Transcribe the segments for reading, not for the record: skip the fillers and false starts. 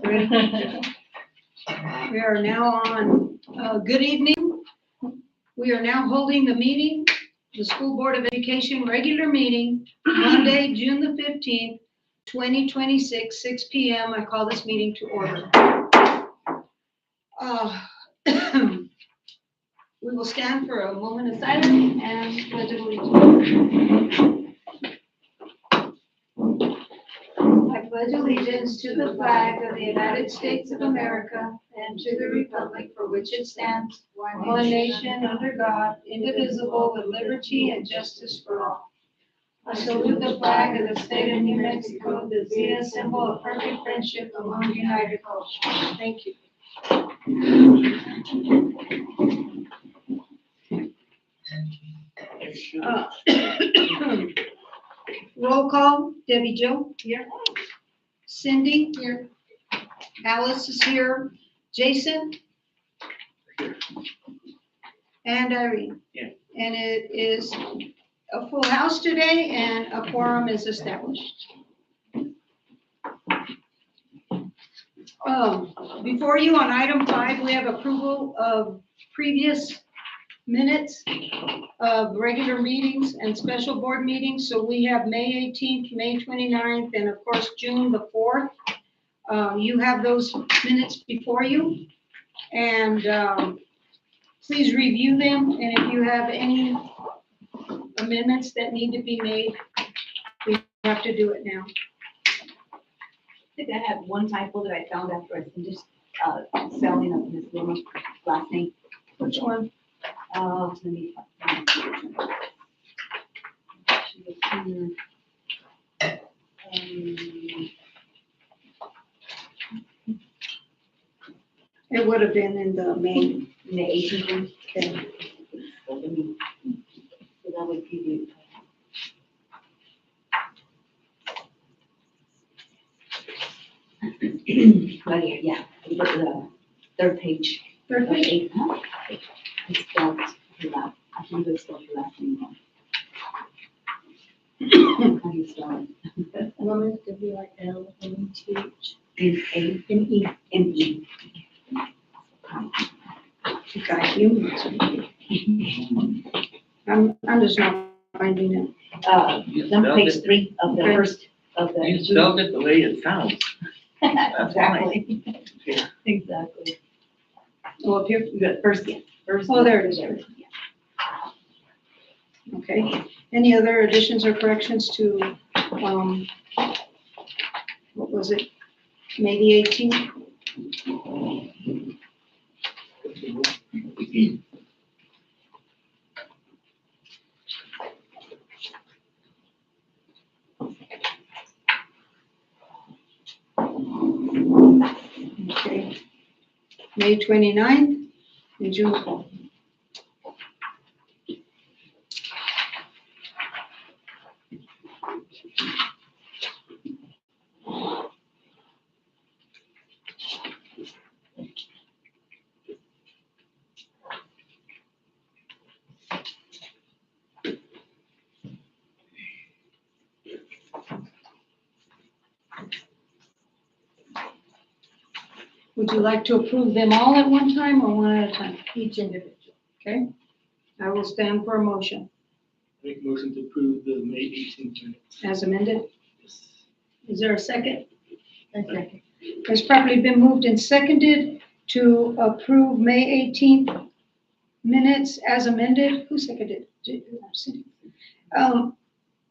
We are now on, good evening. We are now holding the meeting, the School Board of Education regular meeting, Monday, June the 15th, 2026, 6 p.m. I call this meeting to order. We will stand for a moment of silence and pledge allegiance. I pledge allegiance to the flag of the United States of America and to the republic for which it stands, one nation under God, indivisible, with liberty and justice for all. I salute the flag of the state of New Mexico, the Zia symbol of perfect friendship among united cultures. Thank you. Roll call, Debbie Jo. Here. Cindy. Here. Alice is here. Jason. Here. And Irene. Yeah. And it is a full house today and a quorum is established. Before you on item 5, we have approval of previous minutes of regular meetings and special board meetings. So we have May 18th, May 29th, and of course, June the 4th. You have those minutes before you. And please review them. And if you have any amendments that need to be made, we have to do it now. I think I had one typo that I found after I finished spelling of Ms. Wilmer's last name. Which one? Let me find she was here. It would have been in the main. In the 18th. Okay. So that would give you. Right here, yeah, the third page. Third page? Huh? It's spelled without, I think it's spelled without name wrong. How do you spell it? Woman, W-I-L-M-T-H. M-A-M-E. M-E. Got you. I'm just not finding it. On page 3 of the first of the. You spelled it the way it sounds. Exactly. Yeah. Exactly. Oh, up here? Good, first, yeah. First. Oh, there it is. Yeah. Okay. Any other additions or corrections to, what was it? May the 18th? Okay. May 29th and June 4th. Would you like to approve them all at one time or one at a time? Each individual. Okay. I will stand for a motion. Make a motion to approve the May 18th minutes. As amended. Is there a second? Okay. It's properly been moved and seconded to approve May 18th minutes as amended. Who seconded?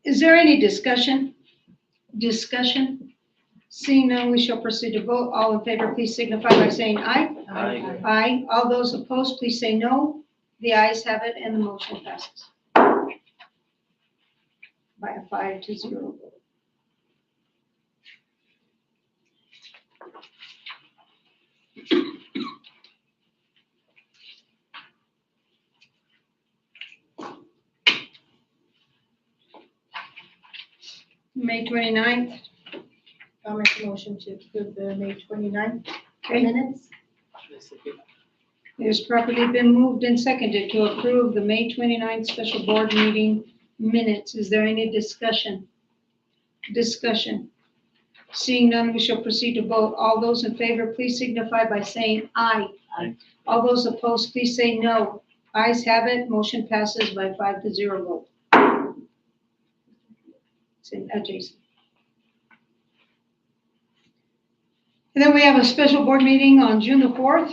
Is there any discussion? Discussion? Seeing none, we shall proceed to vote. All in favor, please signify by saying aye. Aye. Aye. All those opposed, please say no. The ayes have it and the motion passes by a 5-0 vote. May 29th. I'll make a motion to approve the May 29th Okay. minutes. It has properly been moved and seconded to approve the May 29th special board meeting minutes. Is there any discussion? Discussion. Seeing none, we shall proceed to vote. All those in favor, please signify by saying aye. Aye. All those opposed, please say no. Ayes have it, motion passes by 5-0 vote. Jason. And then we have a special board meeting on June the 4th.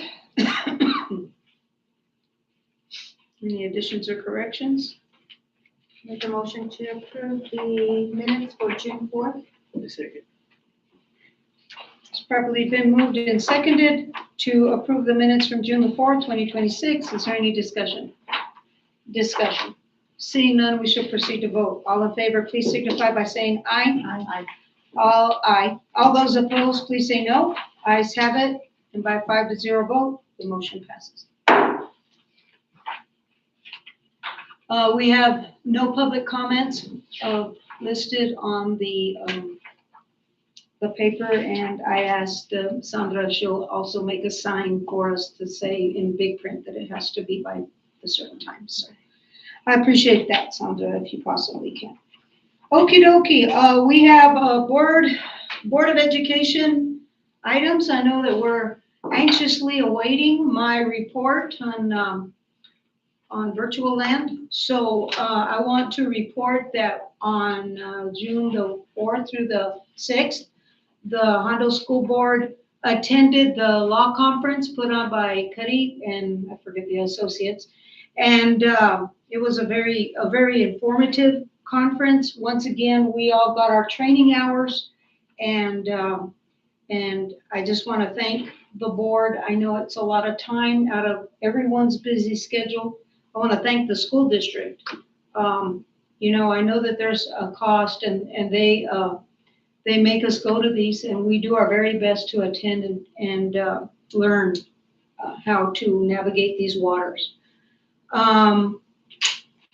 Any additions or corrections? Make a motion to approve the minutes for June 4th. A second. It's properly been moved and seconded to approve the minutes from June the 4th, 2026. Is there any discussion? Discussion. Seeing none, we shall proceed to vote. All in favor, please signify by saying aye. Aye. All aye. All those opposed, please say no. Ayes have it, and by 5-0 vote, the motion passes. We have no public comments listed on the paper, and I asked Sandra, she'll also make a sign for us to say in big print that it has to be by a certain time. So I appreciate that, Sandra, if you possibly can. Okie dokie, we have a Board of Education items. I know that we're anxiously awaiting my report on virtual land. So I want to report that on June the 4th through the 6th, the Hondo School Board attended the law conference put on by Cuddy and I forget the associates. And it was a very informative conference. Once again, we all got our training hours, and I just want to thank the board. I know it's a lot of time out of everyone's busy schedule. I want to thank the school district. You know, I know that there's a cost, and they make us go to these, and we do our very best to attend and learn how to navigate these waters.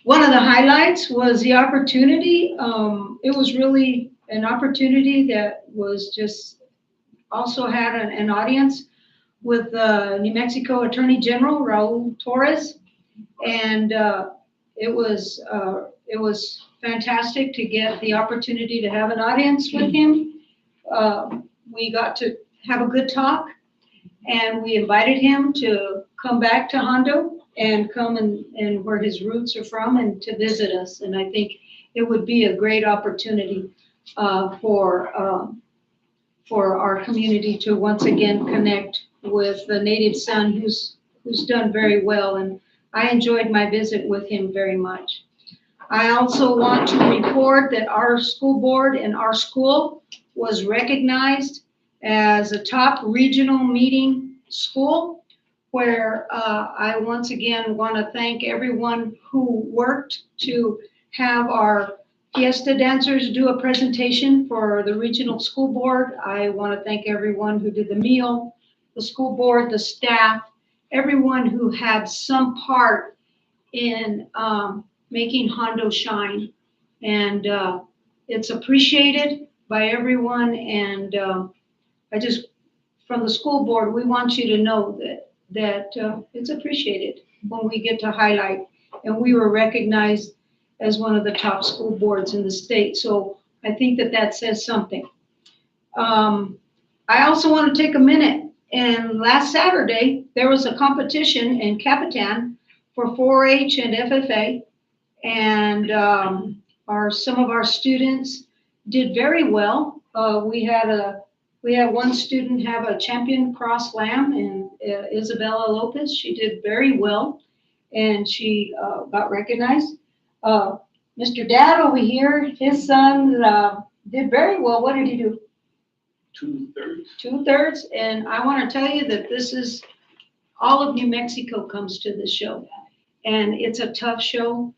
One of the highlights was the opportunity. It was really an opportunity that was just also had an audience with New Mexico Attorney General Raul Torres, and it was fantastic to get the opportunity to have an audience with him. We got to have a good talk, and we invited him to come back to Hondo and come and where his roots are from and to visit us. And I think it would be a great opportunity for our community to once again connect with the native son who's done very well. And I enjoyed my visit with him very much. I also want to report that our school board and our school was recognized as a top regional meeting school, where I once again want to thank everyone who worked to have our Fiesta dancers do a presentation for the regional school board. I want to thank everyone who did the meal, the school board, the staff, everyone who had some part in making Hondo shine. And it's appreciated by everyone. And from the school board, we want you to know that it's appreciated when we get to highlight. And we were recognized as one of the top school boards in the state. So I think that says something. I also want to take a minute. And last Saturday, there was a competition in Capitan for 4-H and FFA. And some of our students did very well. We had one student have a champion cross lamb, and Isabella Lopez. She did very well, and she got recognized. Mr. Dad over here, his son did very well. What did he do? 2/3. 2/3. And I want to tell you that this is all of New Mexico comes to this show, and it's a tough show.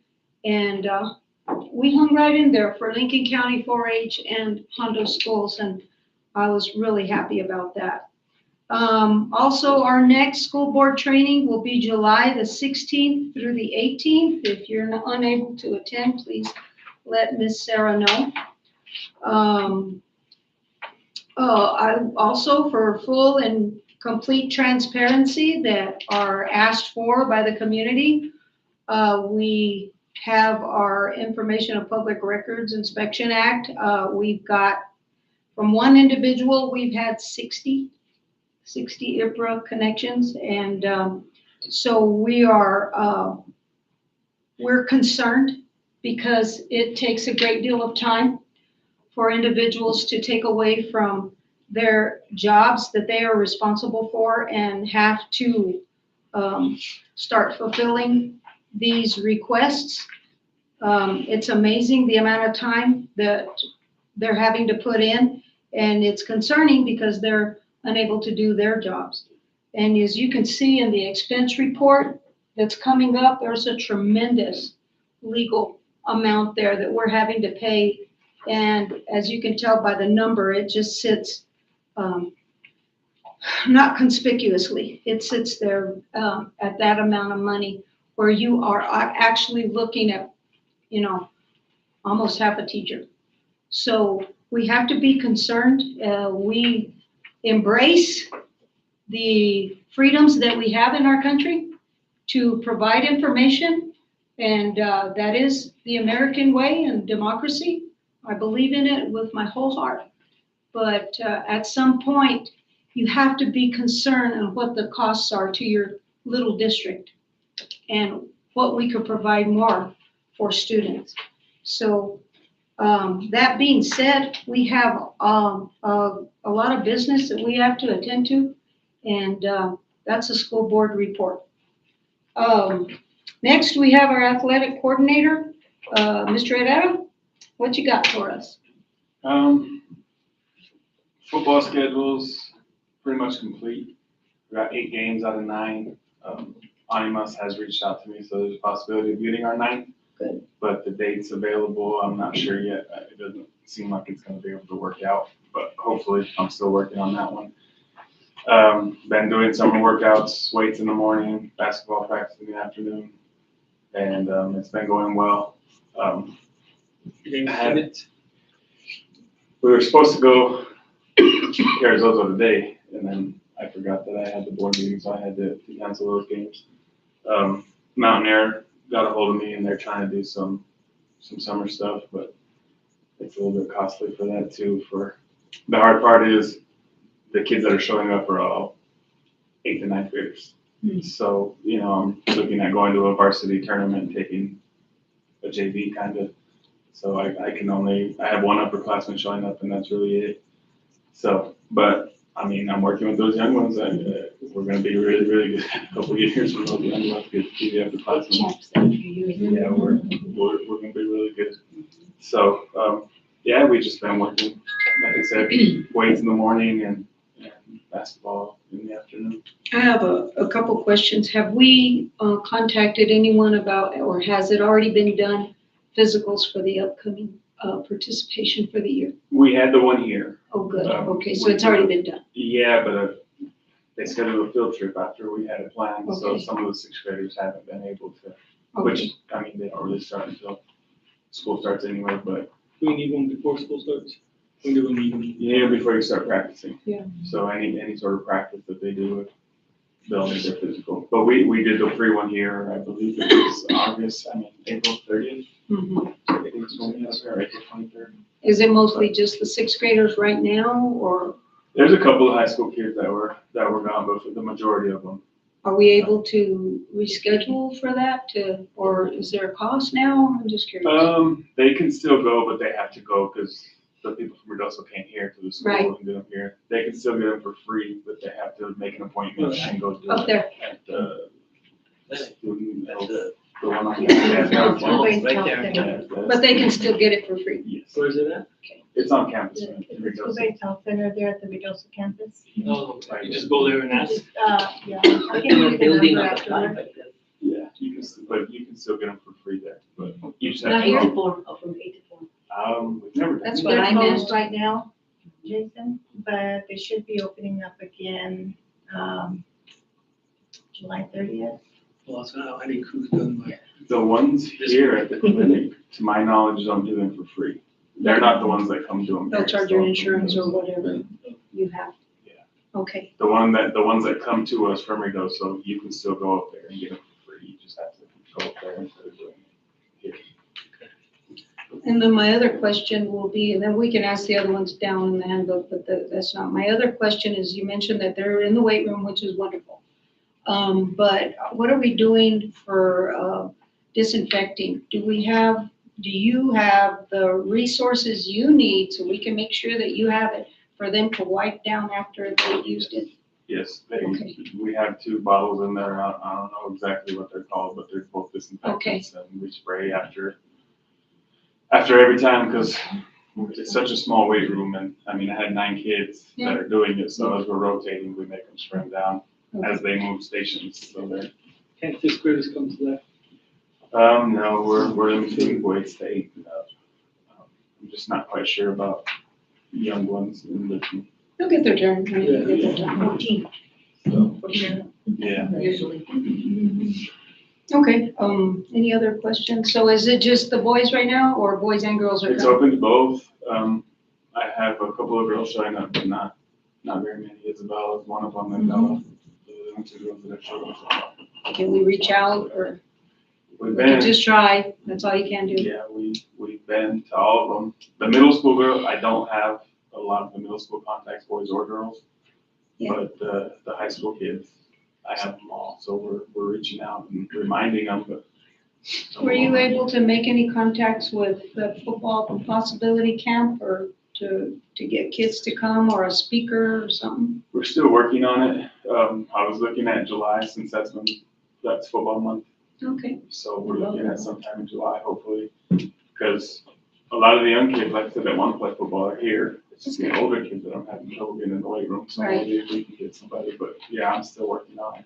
And we hung right in there for Lincoln County 4-H and Hondo schools, and I was really happy about that. Also, our next school board training will be July the 16th through the 18th. If you're unable to attend, please let Miss Sarah know. I also, for full and complete transparency that are asked for by the community, we have our Information of Public Records Inspection Act. We've got From one individual, we've had 60 IPRA connections. And so we're concerned because it takes a great deal of time for individuals to take away from their jobs that they are responsible for and have to start fulfilling these requests. It's amazing the amount of time that they're having to put in, and it's concerning because they're unable to do their jobs. And as you can see in the expense report that's coming up, there's a tremendous legal amount there that we're having to pay. And as you can tell by the number, it just sits not conspicuously. It sits there at that amount of money where you are actually looking at, almost half a teacher. So we have to be concerned. We embrace the freedoms that we have in our country to provide information, and that is the American way and democracy. I believe in it with my whole heart. But at some point, you have to be concerned on what the costs are to your little district and what we could provide more for students. So that being said, we have a lot of business that we have to attend to, and that's a school board report. Next, we have our athletic coordinator, Mr. Herrera. What you got for us? Football schedule's pretty much complete. We got 8 games out of 9. Animas has reached out to me, so there's a possibility of getting our 9th. Good. But the date's available, I'm not sure yet. It doesn't seem like it's gonna be able to work out, but hopefully I'm still working on that one. Been doing summer workouts, weights in the morning, basketball practice in the afternoon, and it's been going well. We were supposed to go to Arizona today, and then I forgot that I had the board meeting, so I had to cancel those games. Mountain Air got a hold of me, and they're trying to do some summer stuff, but it's a little bit costly for that too. For the hard part is the kids that are showing up are all 8th and 9th graders. So, I'm looking at going to a varsity tournament and taking a JV kind of. So I have one upperclassman showing up, and that's really it. So, but I'm working with those young ones. We're going to be really, really good in a couple of years with those young ones. Get the upperclassmen. Yeah, we're going to be really good. So, we've just been working, like I said, weights in the morning and basketball in the afternoon. I have a couple questions. Have we contacted anyone about, or has it already been done, physicals for the upcoming participation for the year? We had the one here. Oh, good. Okay, so it's already been done. Yeah, but they scheduled a field trip after we had it planned, so Okay. some of the 6th graders haven't been able to, Okay. which, they don't really start until school starts anyway, but We need one before school starts. When do we need them? yeah, before you start practicing. Yeah. So any sort of practice that they do, they'll need their physical. But we did the free one here, I believe it was April 30th. Mhm. I think it's when it was, or April 23rd. Is it mostly just the 6th graders right now, or There's a couple of high school kids that were gone, but for the majority of them. are we able to reschedule for that or is there a cost now? I'm just curious. They can still go, but they have to go because the people from Redoso can't hear to the school Right. and do them here. They can still get them for free, but they have to make an appointment and go do Up it there. at the student health, the one on Right campus. But they can still get it for free. Yes, Where's it at? it's on campus. It's in the Redoso. School-based health center there at the Redosa campus. Oh, you just go there and ask. Yeah, I'll give you the number afterward. Yeah, you can still get them for free there, but you just Not have 8 to to 4, from 8 to 4. go. We've never done That's that. what I They're meant. closed right now, Jason, but they should be opening up again, July 30th. Well, that's not, I need crews done by. The ones here at the clinic, to my knowledge, don't do them for free. They're not the ones that come do them. They'll here, charge so- your insurance or whatever you have. Yeah. Okay, The ones that come to us from Redoso, you can still go up there and get them for free. You just have to go up there instead of doing it here. And then my other question will be, and then we can ask the other ones down in the handbook, but that's not. My other question is, you mentioned that they're in the weight room, which is wonderful. But what are we doing for disinfecting? Do you have the resources you need so we can make sure that you have it for them to wipe down after they've used it? Yes, Okay. we have 2 bottles in there. I don't know exactly what they're called, but they're both disinfectants. And we spray after every time, because it's such a small weight room, and I mean, I had 9 kids that are doing it, so as we're rotating, we make them spray them down as they move stations, so they're. Can't 5th graders come to that? No, we're limiting weights to 8 and up. I'm just not quite sure about young ones in the team. They'll get their turn. Right? Yeah. They'll get their turn. 14. So, 14 yeah. usually. Okay, any other questions? So is it just the boys right now, or boys and girls are It's coming? open to both. I have a couple of girls showing up, but not very many. Isabel is one of them, and Bella. The only 2 girls that have showed up. Can we reach out, or We've we can been, just try? That's all you can do. yeah, we've been to all of them. The middle school girl, I don't have a lot of the middle school contacts, boys or girls. Yeah. But the high school kids, I have them all, so we're reaching out and reminding them, but. Were you able to make any contacts with the football possibility camp, or to get kids to come, or a speaker or something? We're still working on it. I was looking at July, since that's football month. Okay, So we're looking at sometime in July, hopefully, because a lot of the young kids, like I said, that want to play football are here. It's just the older kids that I'm having trouble getting in the weight room, so Right. maybe if we can get somebody, but yeah, I'm still working on it.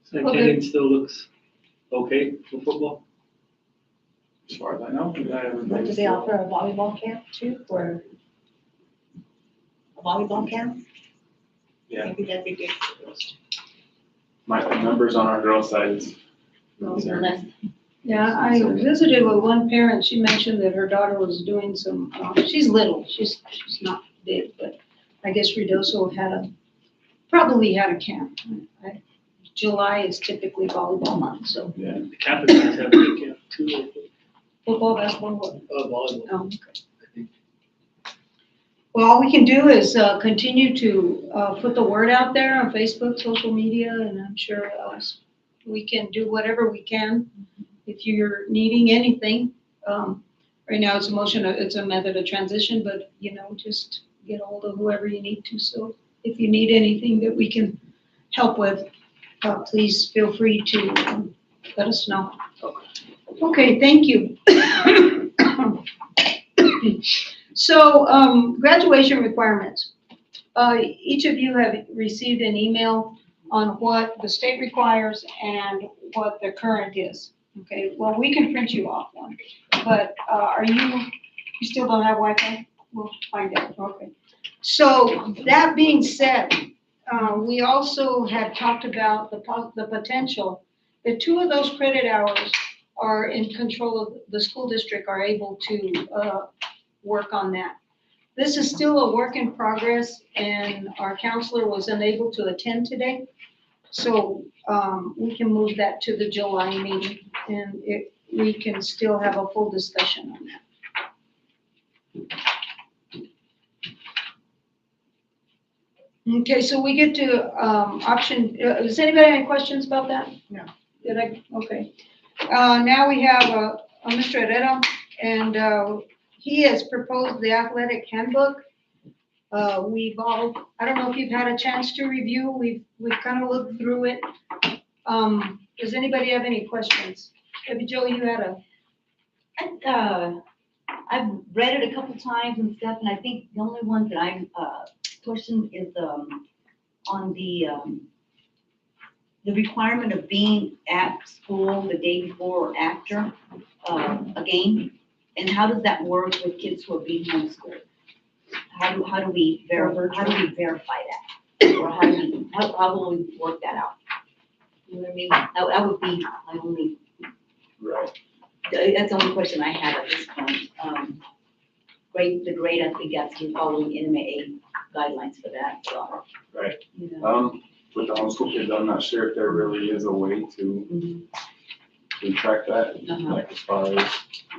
So Okay. Kenyon still looks okay for football? As far as I know, I haven't. Do they offer a volleyball camp too, or a volleyball camp? Yeah. Maybe that'd be good for those. The numbers on our girls' side is. Less. yeah, I visited with one parent. She mentioned that her daughter was doing some, she's little, she's not big, but I guess Ruidoso probably had a camp. July is typically volleyball month, so Yeah. The Catholic guys have a good camp too, I think. football, basketball, what? Volleyball. Oh, okay. Well, all we can do is continue to put the word out there on Facebook, social media, and I'm sure we can do whatever we can. If you're needing anything, right now it's it's a method of transition, but just get a hold of whoever you need to. So if you need anything that we can help with, please feel free to let us know. Okay, thank you. So, graduation requirements. Each of you have received an email on what the state requires and what the current is. Okay, well, we can print you off one, but you still don't have Wi-Fi? We'll find out, okay. So, that being said, we also had talked about the potential that 2 of those credit hours are in control of the school district, are able to work on that. This is still a work in progress, and our counselor was unable to attend today. So we can move that to the July meeting, and we can still have a full discussion on that. Okay, so we get to option, does anybody have any questions about that? No. Okay. Now we have Mr. Herrera, and he has proposed the athletic handbook. I don't know if you've had a chance to review, we've kind of looked through it. Does anybody have any questions? Maybe Joe, you had I've read it a couple times and stuff, and I think the only one that I'm pushing is on the requirement of being at school the day before or after a game. And how does that work with kids who are being homeschooled? How do we verify that? Or how will we work that out? You know what I mean? That would be my only, Right. that's the only question I have at this point. The grade, I think that's following NMAA guidelines for that, so. Right. You know. With the homeschool kids, I'm not sure if there really is a way to we track that, Uh-huh. like as far as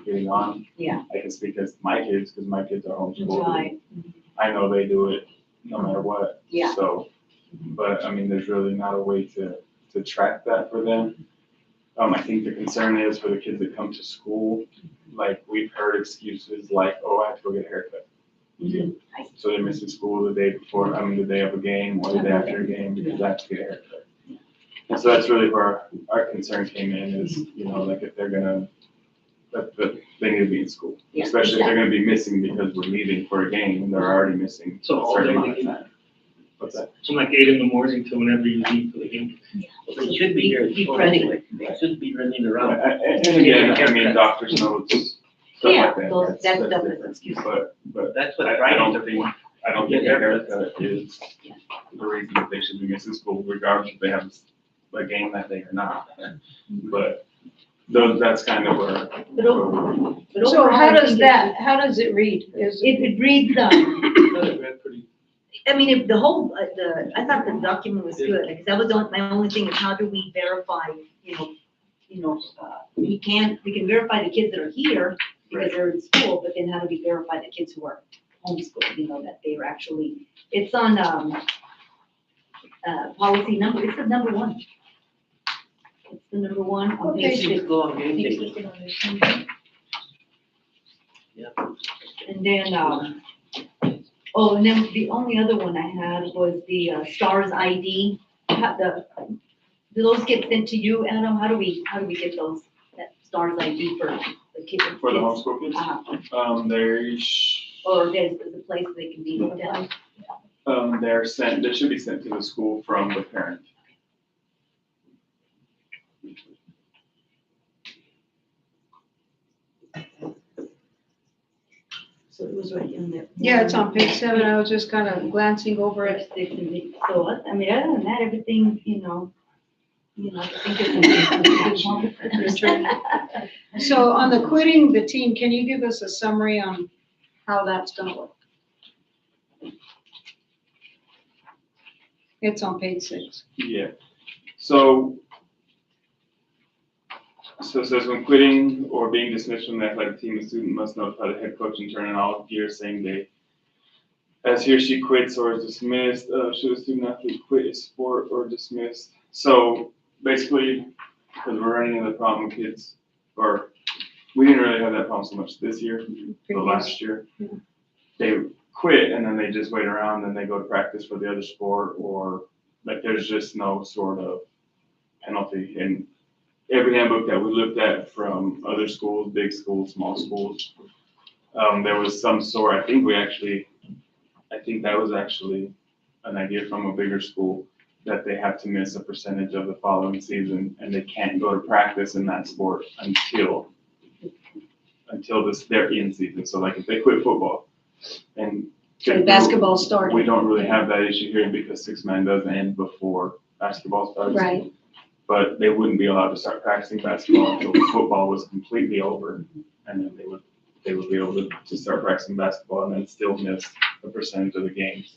getting on. Yeah. I can speak as my kids, because my kids are homeschooled. Right. I know they do it no matter what. Yeah. So, but I mean, there's really not a way to track that for them. I think the concern is for the kids that come to school, like we've heard excuses like, oh, I have to go get a haircut. Mhm. So they're missing school the day before, the day of a game or the day after a game because I have to get a haircut. And so that's really where our concern came in is, like if they're gonna, that they need to be in school. Yeah, Especially if they're gonna be missing because we're leaving for a game and they're already missing a So all certain day amount they of can- time. What's that? From like 8 in the morning to whenever you leave for the game. They should be here. Be ready. They should be running And around. again, I mean, doctor's notes, stuff Yeah, like that. those- that's different. definitely an excuse. But That's what I Fridays don't are think, for. I don't think a haircut is the reason that they should be missing school, regardless if they have a game that day or not. But that's kind of where. But overall, So I how does think how does it read? It reads, Pretty. I mean, if the whole, I thought the document was good, because that was my only thing is how do we verify, we can verify the kids that are here because they're in school, but then how do we verify the kids who are homeschooled, that they are actually, it's on, policy number, it's the number 1. It's the number 1 on Okay. page 6. Go on game day. Yeah. And then, and then the only other one I had was the STARS ID. Do those get sent to you, Adam? How do we get those, that STARS ID for the kids? For the homeschool kids, Or there's a place they can be looked at? they're sent, they should be sent to the school from the parent. So it was right in there. Yeah, it's on page 7. I was just kind of glancing over it. So, I mean, other than that, everything, I think it's. So on the quitting the team, can you give us a summary on how that's gonna work? It's on page 6. Yeah, so it says when quitting or being dismissed from the athletic team, the student must notify the head coach and turn in all gear same day. As he or she quits or is dismissed, should a student athlete quit a sport or dismissed? So basically, because we're running into the problem, kids, or we didn't really have that problem so much this year, but last year. Yeah. They quit and then they just wait around and they go to practice for the other sport, or like there's just no sort of penalty. And every handbook that we looked at from other schools, big schools, small schools, there was some sort, I think that was actually an idea from a bigger school, that they have to miss a percentage of the following season and they can't go to practice in that sport until they're in season. So like if they quit football and So basketball started. we don't really have that issue here because 6-man does end before basketball starts. Right. But they wouldn't be allowed to start practicing basketball until football was completely over, and then they would be able to start practicing basketball and then still miss a percentage of the games.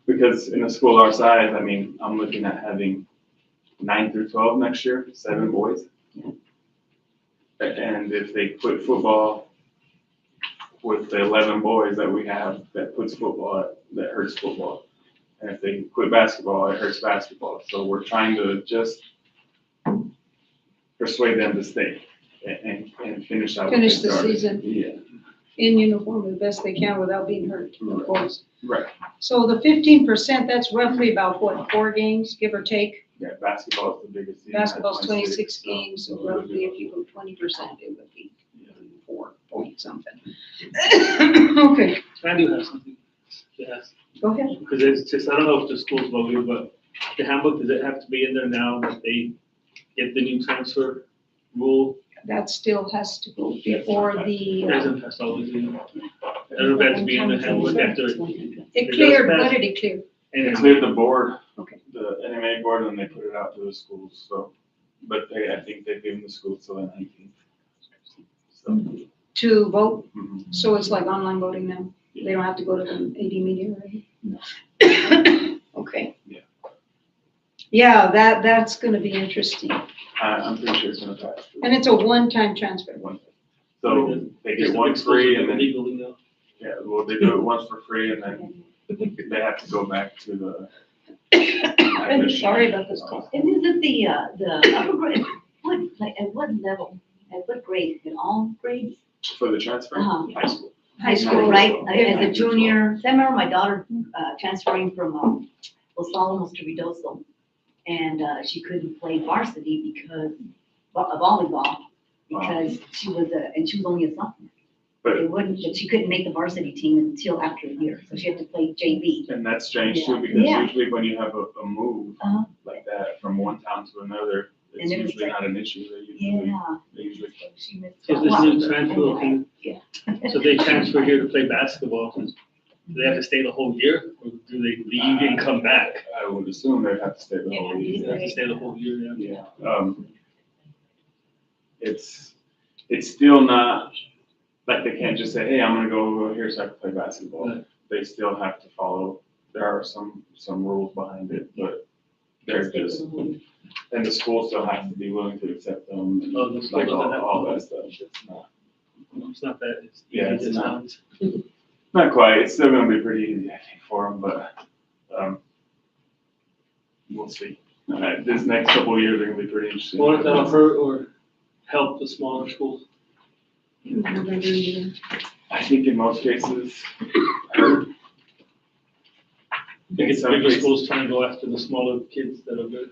Because in a school our size, I mean, I'm looking at having 9 through 12 next year, 7 boys. And if they quit football with the 11 boys that we have, that hurts football. And if they quit basketball, it hurts basketball. So we're trying to just persuade them to stay and finish out. what Finish they the started. season. Yeah, In uniform the best they can without being hurt, of course. right. So the 15%, that's roughly about what, 4 games, give or take? Yeah, basketball is the biggest. season. Basketball's 26 so games, so we'll roughly if you go 20%, it would be Yeah. 4 point something. Okay, I do have something to ask, go ahead. because it's just, I don't know if the schools will do, but the handbook, does it have to be in there now that they get the new transfer rule? That still has to go before the, Doesn't have to always be. I don't know if it has to be in the handbook after. it cleared, what did it clear? And They it's cleared the board, Okay. the NMA board, and they put it out to the schools, so, but I think they've given the schools till the 19th. So, To vote, mhm. so it's like online voting now? They don't have to go to the AD meeting or anything? Okay. Yeah. Yeah, that's gonna be interesting. I'm pretty sure it's gonna pass. And it's a one-time transfer. So they Just get the one big schools free are and then, legally now. yeah, well, they do it once for free and then they have to go back to the. I'm sorry about this call. And is it the upper grade, what, like, at what level, at what grade, in all grades? For the transfer, Uh-huh. high school. High school. Right, as a junior, I remember my daughter, transferring from, Los Alamos to Ruidoso. And, she couldn't play varsity because, volleyball, because she was only a sophomore. But she couldn't make the varsity team until after a year, so she had to play JV. And that's strange too, because Yeah. usually when you have a move Uh-huh. like that from one town to another, it's And it was usually like- not an issue. Yeah. They usually. She missed. Is a this lot. new transfer thing? Yeah. So they transfer here to play basketball, do they have to stay the whole year, or do they leave and come back? I would assume they'd have to stay the whole They year. have to stay the whole year, yeah. Yeah, it's still not, like, they can't just say, hey, I'm gonna go over here so I can play basketball. Right. They still have to follow, there are some rules behind it, but they're just, and the school still has to be willing to accept them, and Oh, the school like doesn't have to. all that stuff, it's not, It's not that, it's. Yeah, it's it not. sounds. not quite, it's still gonna be pretty easy, I think, for them, but, we'll see. This next couple of years are gonna be pretty interesting. What if that'll hurt or help the smaller schools? I think in most cases, hurt. I think it's some bigger cases- schools trying to go after the smaller kids that are good.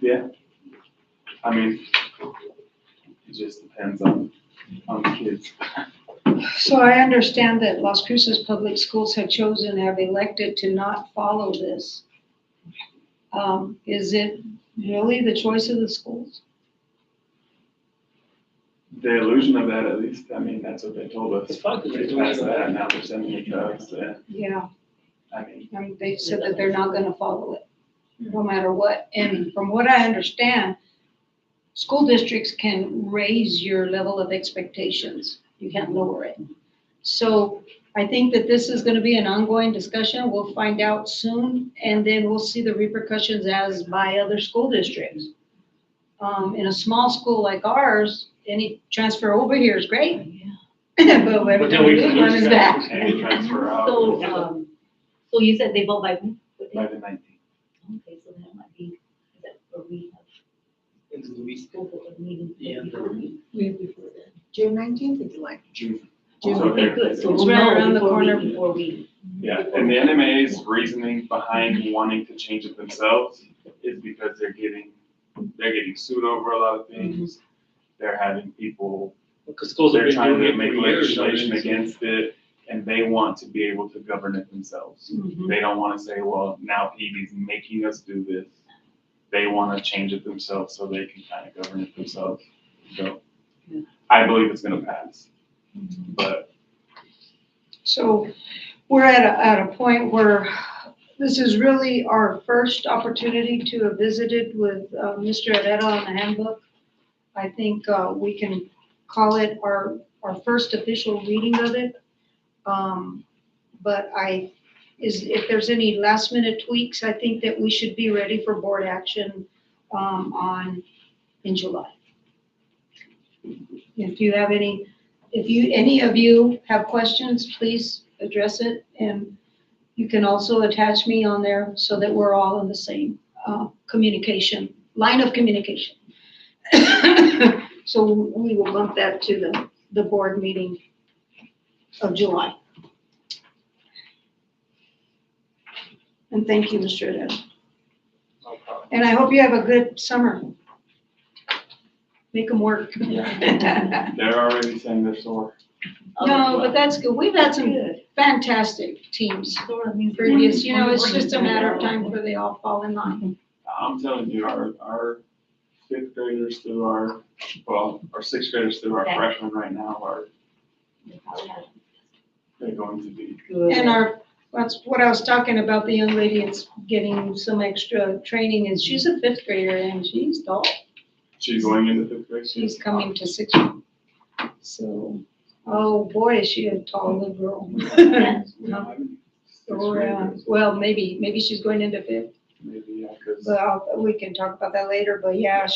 Yeah. I mean, it just depends on the kids. So I understand that Las Cruces Public Schools have elected to not follow this. Is it really the choice of the schools? The illusion of that, at least, I mean, that's what they told us. It's fine, 'cause they're They doing passed it. that, now they're sending it to us, and, Yeah, I mean, they said that they're not gonna follow it, no matter what. And from what I understand, school districts can raise your level of expectations. You can't lower it. So I think that this is gonna be an ongoing discussion. We'll find out soon, and then we'll see the repercussions as by other school districts. In a small school like ours, any transfer over here is great, but every But then time we we can lose one lose is that. back. any transfer out So you said they vote by when? by the 19th. Okay, so that might be, is that where we have Into the week. school board meeting? Yeah. June 19th or July? June. June. So Okay, they're- good, so It's we'll right know around the corner. before we. Yeah, and the NMA's reasoning behind wanting to change it themselves is because they're getting sued over a lot of things. They're having people, Because schools have they're been trying doing to it make for years. legislation already, so- against it, and they want to be able to govern it themselves. Mhm. They don't wanna say, well, now PB's making us do this. They wanna change it themselves so they can kind of govern it themselves. So, I believe it's gonna pass. But So we're at a point where this is really our first opportunity to have visited with Mr. Herrera on the handbook. I think we can call it our first official reading of it. But if there's any last minute tweaks, I think that we should be ready for board action in July. If any of you have questions, please address it. And you can also attach me on there so that we're all in the same line of communication. So we will bump that to the board meeting of July. And thank you, Mr. Herrera. no problem. And I hope you have a good summer. Make them work. They're already saying they're sore. No, but that's good. We've had some Good. fantastic teams Sort of means- previous, it's just a matter of time before they all fall in line. I'm telling you, our fifth graders through our sixth graders through our Yeah. freshmen right now they're going to be. Good. And that's what I was talking about, the young lady that's getting some extra training, and she's a fifth grader and she's tall. She's going into fifth grade. She's coming to sixth. So, oh boy, is she a tall little girl. No, I mean, sixth Oh, yeah. grade, Well, maybe she's going into fifth. maybe, because Well, we can talk about that later, but yeah,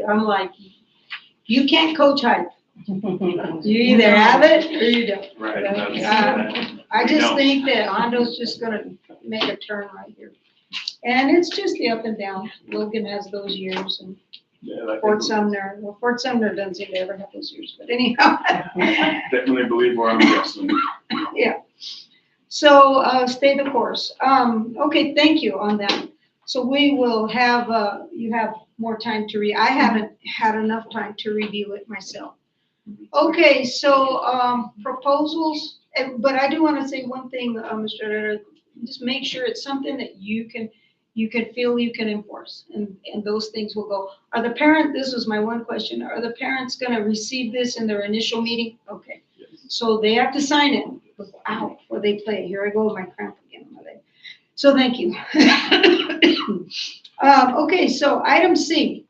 I'm like, you can't coach height. You either have it or you don't. right, But, that's. I we just don't. think that Hondo's just gonna make a turn right here. And it's just the up and down. Logan has those years and Yeah, I Fort think Sumner doesn't seem to ever have those years, but anyhow. definitely believe where I'm guessing. So, stay the course. Okay, thank you on that. So we will have, you have more time to read. I haven't had enough time to review it myself. Okay, so, proposals, but I do want to say one thing, Mr. Herrera, just make sure it's something that you can feel you can enforce, and those things will go. This was my one question, are the parents gonna receive this in their initial meeting? Okay, so they have to sign it, ow, before they play, here I go with my cramp again on my leg. So thank you. Okay, so item C.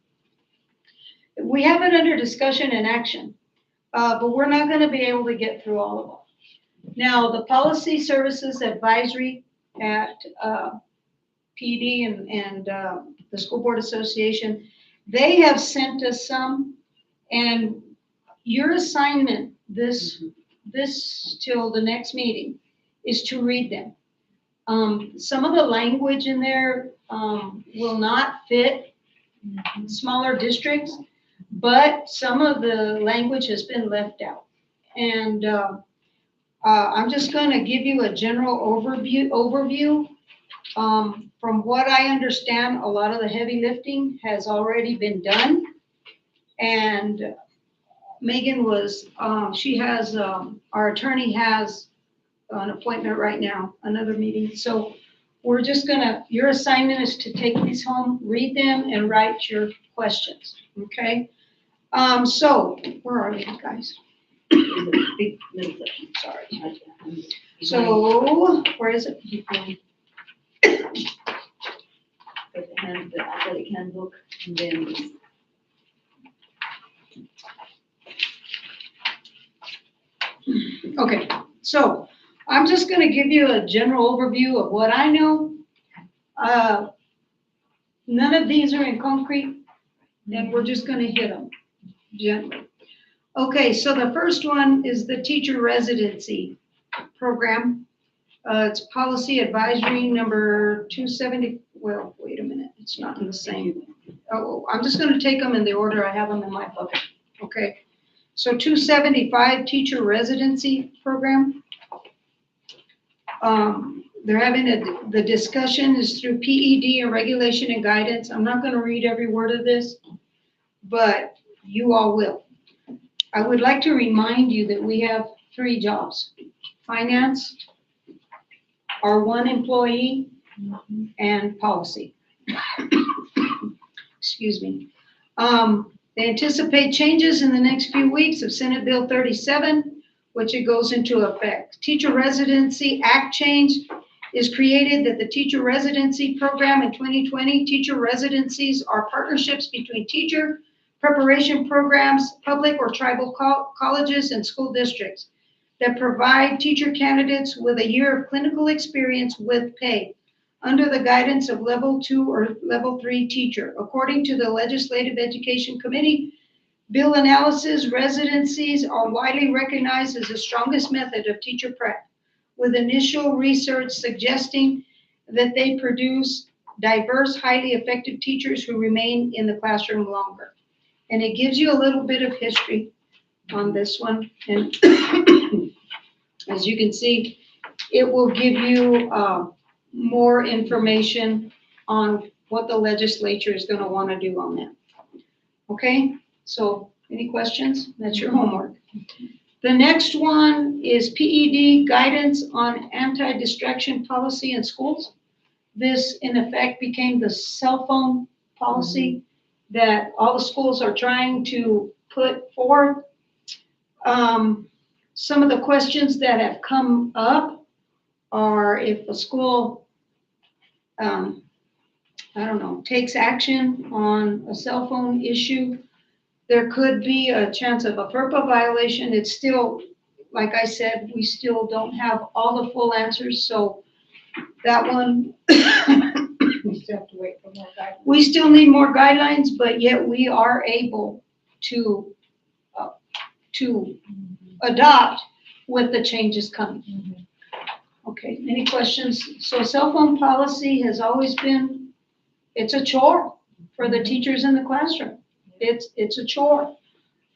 We have it under discussion and action, but we're not gonna be able to get through all of them. Now, the Policy Services Advisory at, PD and the School Board Association, they have sent us some, and your assignment this till the next meeting is to read them. Some of the language in there will not fit smaller districts, but some of the language has been left out. And I'm just gonna give you a general overview. From what I understand, a lot of the heavy lifting has already been done. And Megan our attorney has an appointment right now, another meeting. So we're just your assignment is to take these home, read them, and write your questions, okay? So, where are you guys? Big middle section, sorry. So, where is it? The athletic handbook, and then this. Okay, so I'm just gonna give you a general overview of what I know. None of these are in concrete, and we're just gonna hit them gently. Okay, so the first one is the teacher residency program. It's policy advisory number 270, well, wait a minute, it's not in the same. Oh, I'm just gonna take them in the order I have them in my book, okay? So 275 teacher residency program. They're having the discussion is through PED and regulation and guidance. I'm not gonna read every word of this, but you all will. I would like to remind you that we have 3 jobs: finance, our 1 employee, and policy. Excuse me. They anticipate changes in the next few weeks of Senate Bill 37, which it goes into effect. Teacher Residency Act change is created that the teacher residency program in 2020, teacher residencies are partnerships between teacher preparation programs, public or tribal colleges, and school districts that provide teacher candidates with a year of clinical experience with pay under the guidance of level 2 or level 3 teacher. According to the Legislative Education Committee, bill analysis, residencies are widely recognized as the strongest method of teacher prep, with initial research suggesting that they produce diverse, highly effective teachers who remain in the classroom longer. And it gives you a little bit of history on this one. And as you can see, it will give you more information on what the legislature is going to want to do on that. Okay, so any questions? That's your homework. The next one is PED guidance on anti-distraction policy in schools. This, in effect, became the cell phone policy that all the schools are trying to put forth. Some of the questions that have come up are if a school takes action on a cell phone issue, there could be a chance of a FERPA violation. It's still, like I said, we still don't have all the full answers, so that one We still have to wait for more guidance. We still need more guidelines, but yet we are able to adopt with the changes coming. Okay, any questions? So cell phone policy has always been, it's a chore for the teachers in the classroom. It's a chore.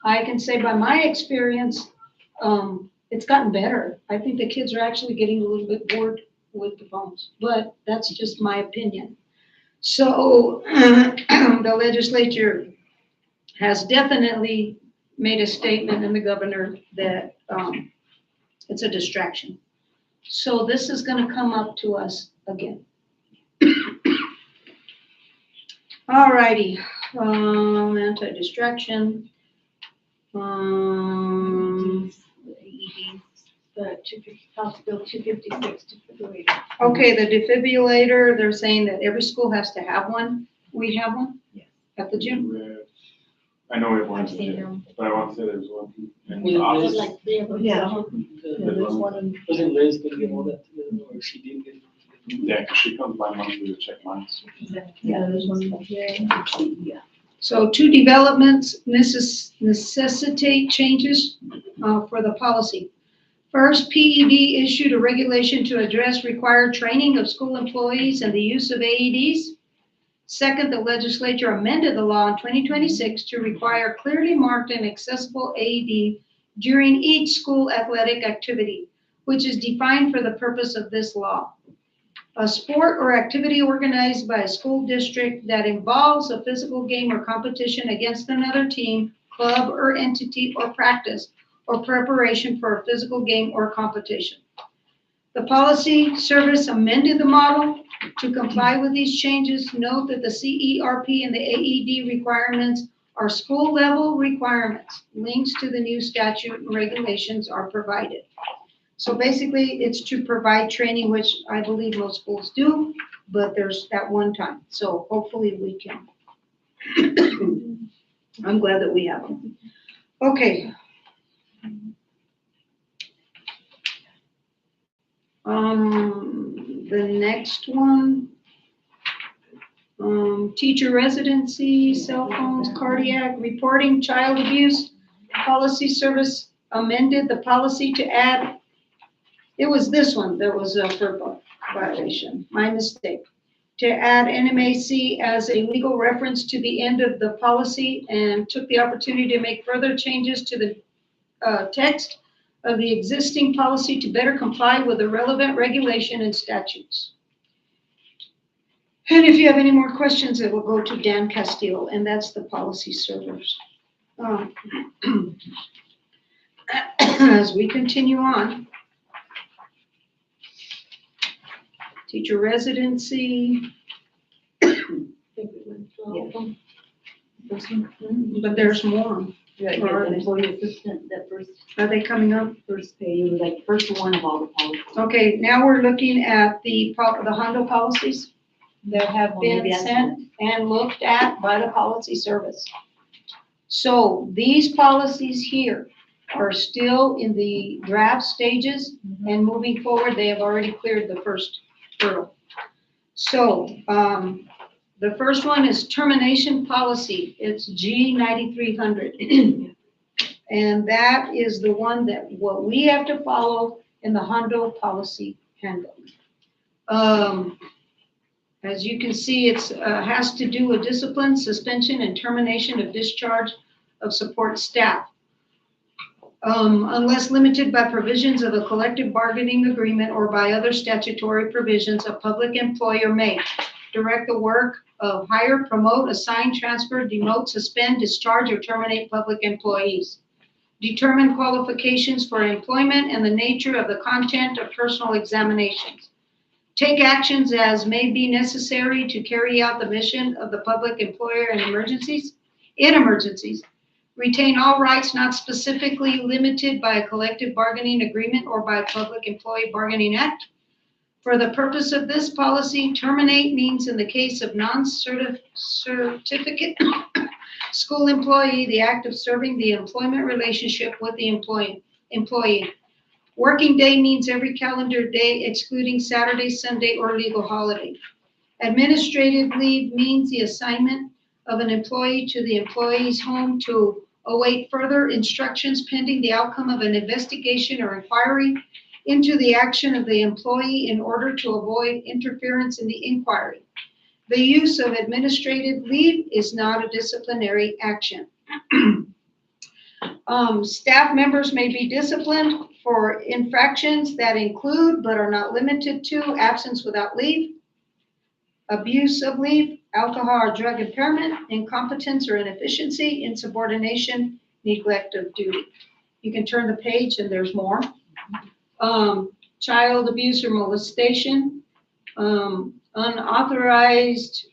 I can say by my experience, it's gotten better. I think the kids are actually getting a little bit bored with the phones, but that's just my opinion. So the legislature has definitely made a statement, and the governor, that it's a distraction. So this is gonna come up to us again. All righty, anti-distraction. The House Bill 256 defibrillator. Okay, the defibrillator, they're saying that every school has to have one. We have one? Yes. At the gym? I know we have one, I've seen them. but I want to say there's one in We the have office. Like 3 of them. Yeah. There's one. Wasn't Liz gonna get all that together, or she did get it together? Yeah, 'cause she comes by monthly to check mine. Yeah, there's one here. Yeah. So two developments necessitate changes for the policy. First, PED issued a regulation to address required training of school employees and the use of AEDs. Second, the legislature amended the law in 2026 to require clearly marked and accessible AED during each school athletic activity, which is defined for the purpose of this law. A sport or activity organized by a school district that involves a physical game or competition against another team, club, or entity, or practice, or preparation for a physical game or competition. The policy service amended the model to comply with these changes. Note that the CERP and the AED requirements are school level requirements. Links to the new statute and regulations are provided. So basically, it's to provide training, which I believe most schools do, but there's that one time. So hopefully we can. I'm glad that we have them. Okay. The next one, teacher residency, cell phones, cardiac, reporting child abuse, policy service amended the policy to add, it was this one that was a FERPA violation, my mistake, to add NMAC as a legal reference to the end of the policy, and took the opportunity to make further changes to the text of the existing policy to better comply with the relevant regulation and statutes. And if you have any more questions, it will go to Dan Castillo, and that's the policy servers. As we continue on, teacher residency, I think we went through all of them. but there's more. Yeah, the employee assistant, that Are they coming up? first page, it was like first one of all the policies. Okay, now we're looking at the Hondo policies that have Well, maybe been that's sent and looked at by the policy service. So these policies here are still in the draft stages, and moving forward, they have already cleared the first hurdle. So, the first one is termination policy. It's G 9300. And that is the one that, what we have to follow in the Hondo policy handbook. As you can see, it's, has to do with discipline, suspension, and termination of discharge of support staff. Unless limited by provisions of a collective bargaining agreement or by other statutory provisions, a public employer may direct the work of hire, promote, assign, transfer, demote, suspend, discharge, or terminate public employees. Determine qualifications for employment and the nature of the content of personal examinations. Take actions as may be necessary to carry out the mission of the public employer in emergencies. Retain all rights not specifically limited by a collective bargaining agreement or by a Public Employee Bargaining Act. For the purpose of this policy, terminate means in the case of non-certificate school employee, the act of serving the employment relationship with the employee. Working day means every calendar day excluding Saturday, Sunday, or legal holiday. Administrative leave means the assignment of an employee to the employee's home to await further instructions pending the outcome of an investigation or inquiry into the action of the employee in order to avoid interference in the inquiry. The use of administrative leave is not a disciplinary action. Staff members may be disciplined for infractions that include but are not limited to absence without leave, abuse of leave, alcohol or drug impairment, incompetence or inefficiency, insubordination, neglect of duty. You can turn the page and there's more. Child abuse or molestation, unauthorized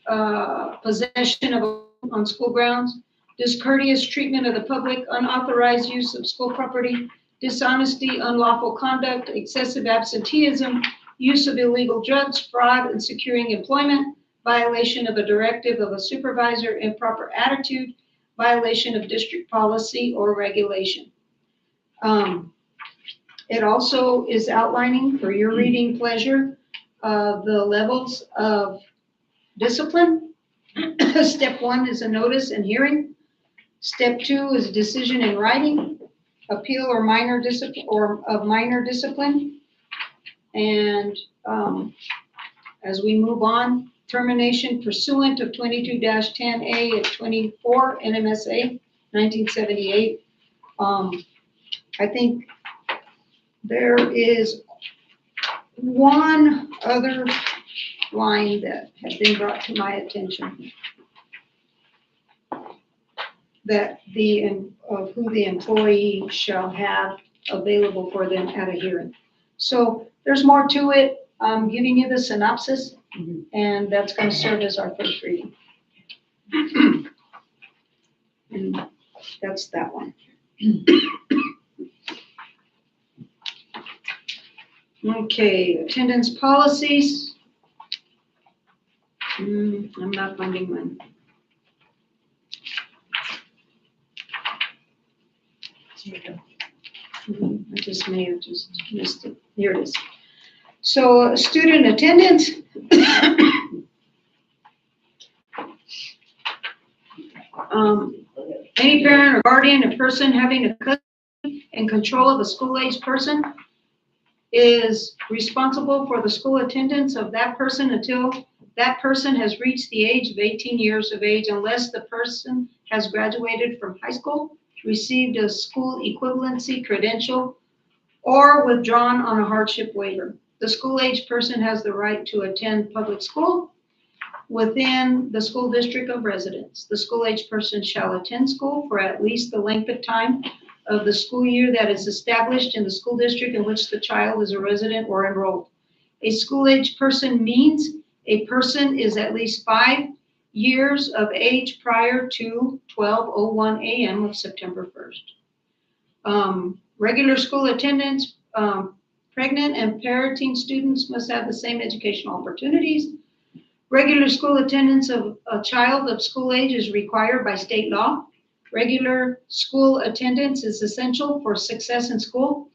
possession of on school grounds, discourteous treatment of the public, unauthorized use of school property, dishonesty, unlawful conduct, excessive absenteeism, use of illegal drugs, fraud in securing employment, violation of a directive of a supervisor, improper attitude, violation of district policy or regulation. It also is outlining for your reading pleasure the levels of discipline. Step 1 is a notice and hearing. Step 2 is a decision in writing, appeal or minor discipline of minor discipline. And as we move on, termination pursuant of 22-10A at 24 NMSA 1978. I think there is one other line that has been brought to my attention, that of who the employee shall have available for them at a hearing. So there's more to it. I'm giving you the synopsis, and that's going to serve as our first reading. And that's that one. Okay, attendance policies. I'm not finding mine. I just may have just missed it. Here it is. So student attendance. Any parent or guardian or person having a custody and control of a school-age person is responsible for the school attendance of that person until that person has reached the age of 18 years of age, unless the person has graduated from high school, received a school equivalency credential, or withdrawn on a hardship waiver. The school-age person has the right to attend public school within the school district of residence. The school-age person shall attend school for at least the length of time of the school year that is established in the school district in which the child is a resident or enrolled. A school-age person means a person is at least 5 years of age prior to 12:01 a.m. of September 1st. Regular school attendance, pregnant and parenting students must have the same educational opportunities. Regular school attendance of a child of school age is required by state law. Regular school attendance is essential for success in school.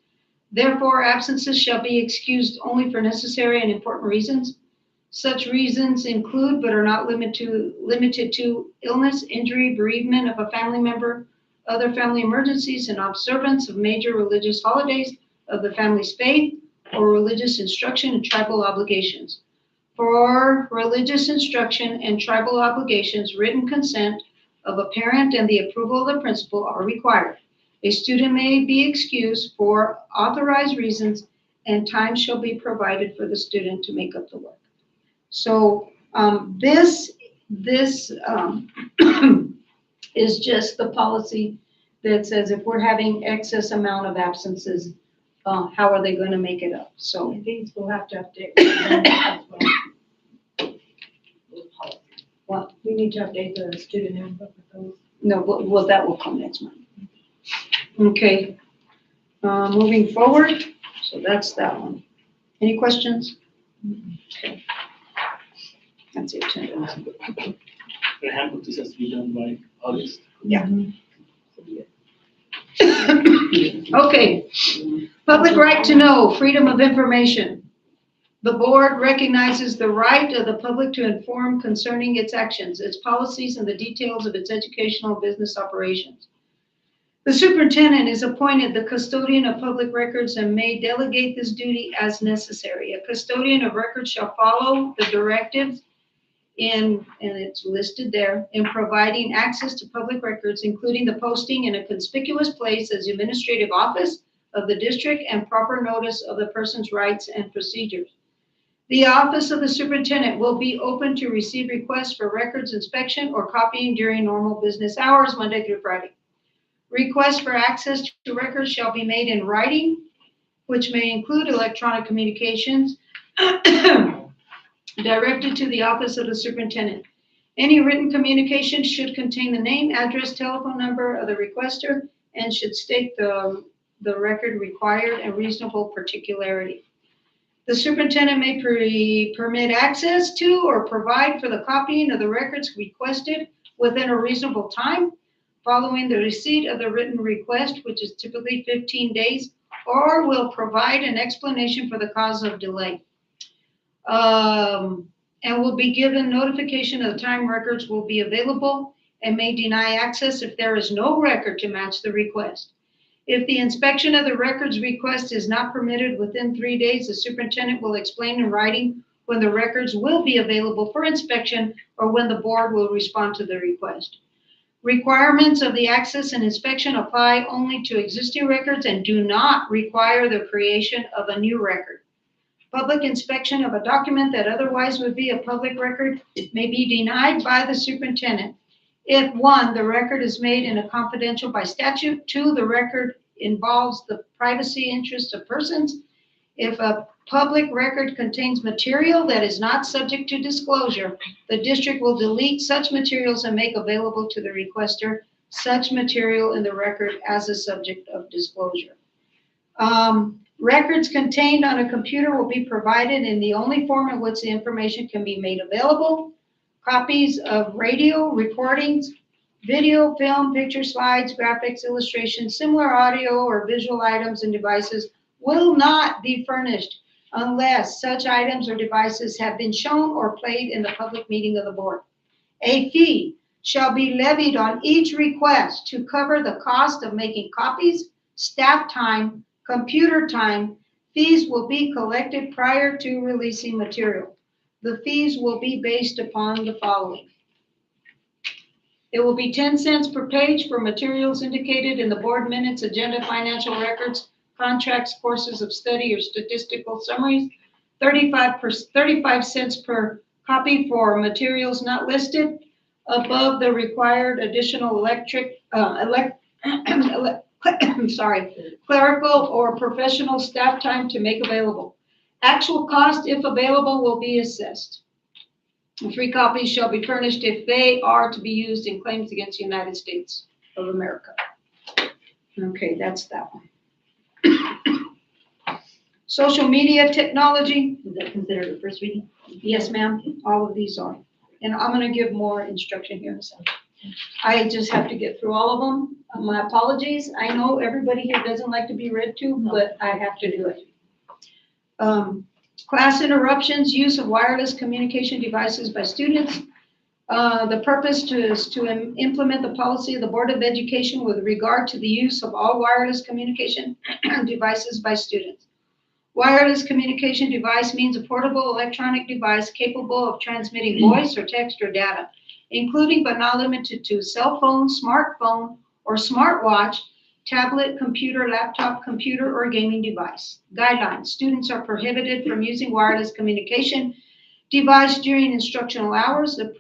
Therefore, absences shall be excused only for necessary and important reasons. Such reasons include, but are not limited to illness, injury, bereavement of a family member, other family emergencies, and observance of major religious holidays of the family's faith, or religious instruction and tribal obligations. For religious instruction and tribal obligations, written consent of a parent and the approval of the principal are required. A student may be excused for authorized reasons, and time shall be provided for the student to make up the work. So this is just the policy that says if we're having excess amount of absences, how are they going to make it up? So These will have to update. As well. What? We need to update the student handbook with those. No, well, that will come next month. Okay, moving forward, so that's that one. Any questions? Okay. That's the attendance. The handbook just has to be done by August. Yeah. Okay, public right to know, freedom of information. The board recognizes the right of the public to inform concerning its actions, its policies, and the details of its educational business operations. The superintendent is appointed the custodian of public records and may delegate this duty as necessary. A custodian of records shall follow the directives and it's listed there, in providing access to public records, including the posting in a conspicuous place as the administrative office of the district and proper notice of the person's rights and procedures. The office of the superintendent will be open to receive requests for records inspection or copying during normal business hours, Monday through Friday. Requests for access to records shall be made in writing, which may include electronic communications directed to the office of the superintendent. Any written communication should contain the name, address, telephone number of the requester, and should state the record required and reasonable particularity. The superintendent may permit access to or provide for the copying of the records requested within a reasonable time following the receipt of the written request, which is typically 15 days, or will provide an explanation for the cause of delay. And will be given notification of the time records will be available and may deny access if there is no record to match the request. If the inspection of the records request is not permitted within 3 days, the superintendent will explain in writing when the records will be available for inspection or when the board will respond to the request. Requirements of the access and inspection apply only to existing records and do not require the creation of a new record. Public inspection of a document that otherwise would be a public record may be denied by the superintendent if 1, the record is made in a confidential by statute, 2, the record involves the privacy interests of persons, if a public record contains material that is not subject to disclosure, the district will delete such materials and make available to the requester such material in the record as a subject of disclosure. Records contained on a computer will be provided in the only form in which the information can be made available. Copies of radio recordings, video, film, picture, slides, graphics, illustrations, similar audio or visual items and devices will not be furnished unless such items or devices have been shown or played in the public meeting of the board. A fee shall be levied on each request to cover the cost of making copies, staff time, computer time. Fees will be collected prior to releasing material. The fees will be based upon the following. It will be 10 cents per page for materials indicated in the board minutes, agenda, financial records, contracts, courses of study, or statistical summaries. 35 cents per copy for materials not listed above the required additional clerical or professional staff time to make available. Actual cost, if available, will be assessed. 3 copies shall be furnished if they are to be used in claims against the United States of America. Okay, that's that one. Social media technology. Is that considered a first reading? Yes, ma'am, all of these are. And I'm gonna give more instruction here in a second. I just have to get through all of them. My apologies. I know everybody here doesn't like to be read to, but I have to do it. Class interruptions, use of wireless communication devices by students. The purpose is to implement the policy of the Board of Education with regard to the use of all wireless communication devices by students. Wireless communication device means a portable electronic device capable of transmitting voice or text or data, including but not limited to cell phone, smartphone, or smartwatch, tablet, computer, laptop, computer, or gaming device. Guidelines. Students are prohibited from using wireless communication device during instructional hours. I'm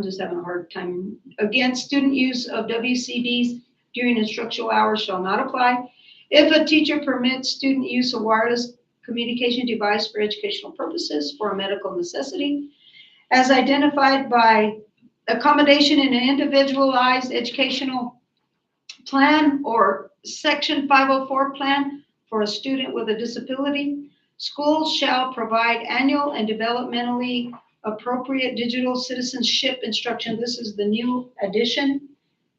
just having a hard time. Again, student use of WCDs during instructional hours shall not apply. If a teacher permits student use of wireless communication device for educational purposes for a medical necessity, as identified by accommodation in an individualized educational plan or Section 504 plan for a student with a disability, schools shall provide annual and developmentally appropriate digital citizenship instruction. This is the new addition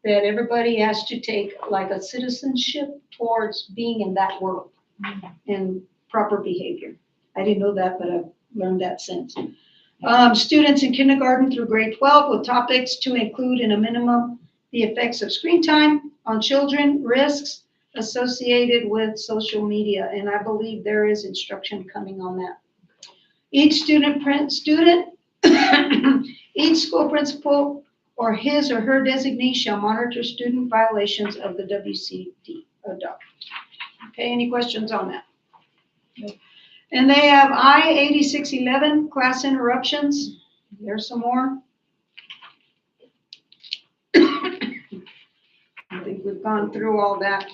that everybody has to take like a citizenship towards being in that world and proper behavior. I didn't know that, but I've learned that since. Students in kindergarten through grade 12 with topics to include in a minimum the effects of screen time on children, risks associated with social media, and I believe there is instruction coming on that. Each each school principal or his or her designee shall monitor student violations of the WCD adopt. Okay, any questions on that? And they have I-8611, class interruptions. There's some more. I think we've gone through all that.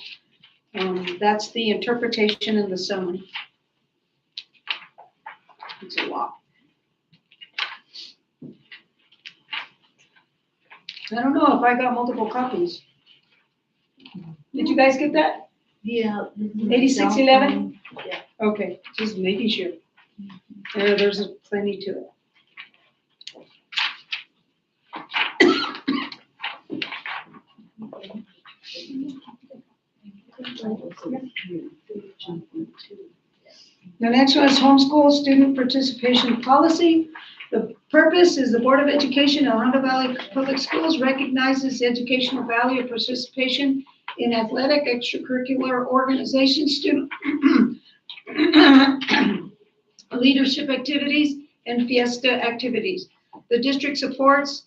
That's the interpretation and the summary. It's a lot. I don't know if I got multiple copies. Did you guys get that? Yeah. 8611? Yeah. Okay, just making sure. There's plenty to it. The next one is homeschool student participation policy. The purpose is the Board of Education in Hondo Valley Public Schools recognizes the educational value of participation in athletic, extracurricular organizations, student leadership activities, and fiesta activities. The district supports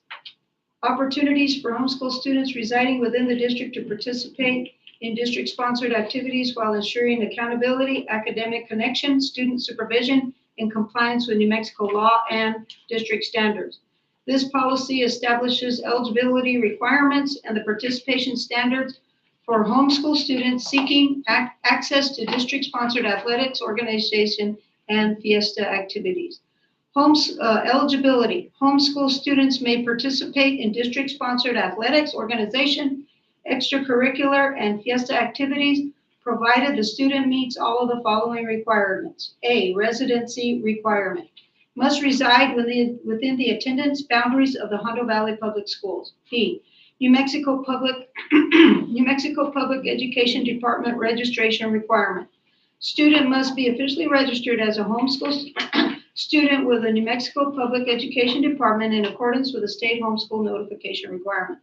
opportunities for homeschool students residing within the district to participate in district-sponsored activities while ensuring accountability, academic connection, student supervision, and compliance with New Mexico law and district standards. This policy establishes eligibility requirements and the participation standards for homeschool students seeking access to district-sponsored athletics, organization, and fiesta activities. Eligibility. Homeschool students may participate in district-sponsored athletics, organization, extracurricular, and fiesta activities, provided the student meets all of the following requirements. A, residency requirement. Must reside within the attendance boundaries of the Hondo Valley Public Schools. B, New Mexico Public Education Department registration requirement. Student must be officially registered as a homeschool student with the New Mexico Public Education Department in accordance with the state homeschool notification requirement.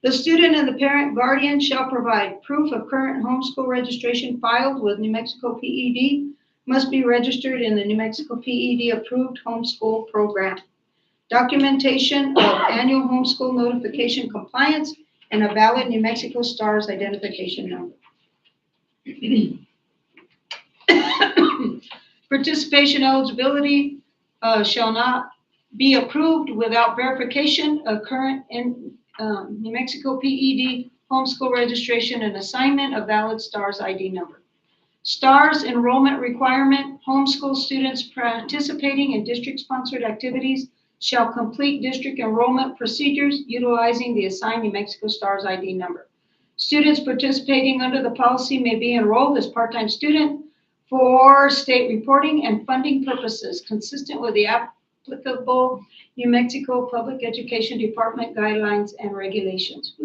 The student and the parent guardian shall provide proof of current homeschool registration filed with New Mexico PED, must be registered in the New Mexico PED approved homeschool program. Documentation of annual homeschool notification compliance and a valid New Mexico STARS identification number. Participation eligibility shall not be approved without verification of current New Mexico PED homeschool registration and assignment of valid STARS ID number. STARS enrollment requirement. Homeschool students participating in district-sponsored activities shall complete district enrollment procedures utilizing the assigned New Mexico STARS ID number. Students participating under the policy may be enrolled as part-time student for state reporting and funding purposes consistent with the applicable New Mexico Public Education Department guidelines and regulations.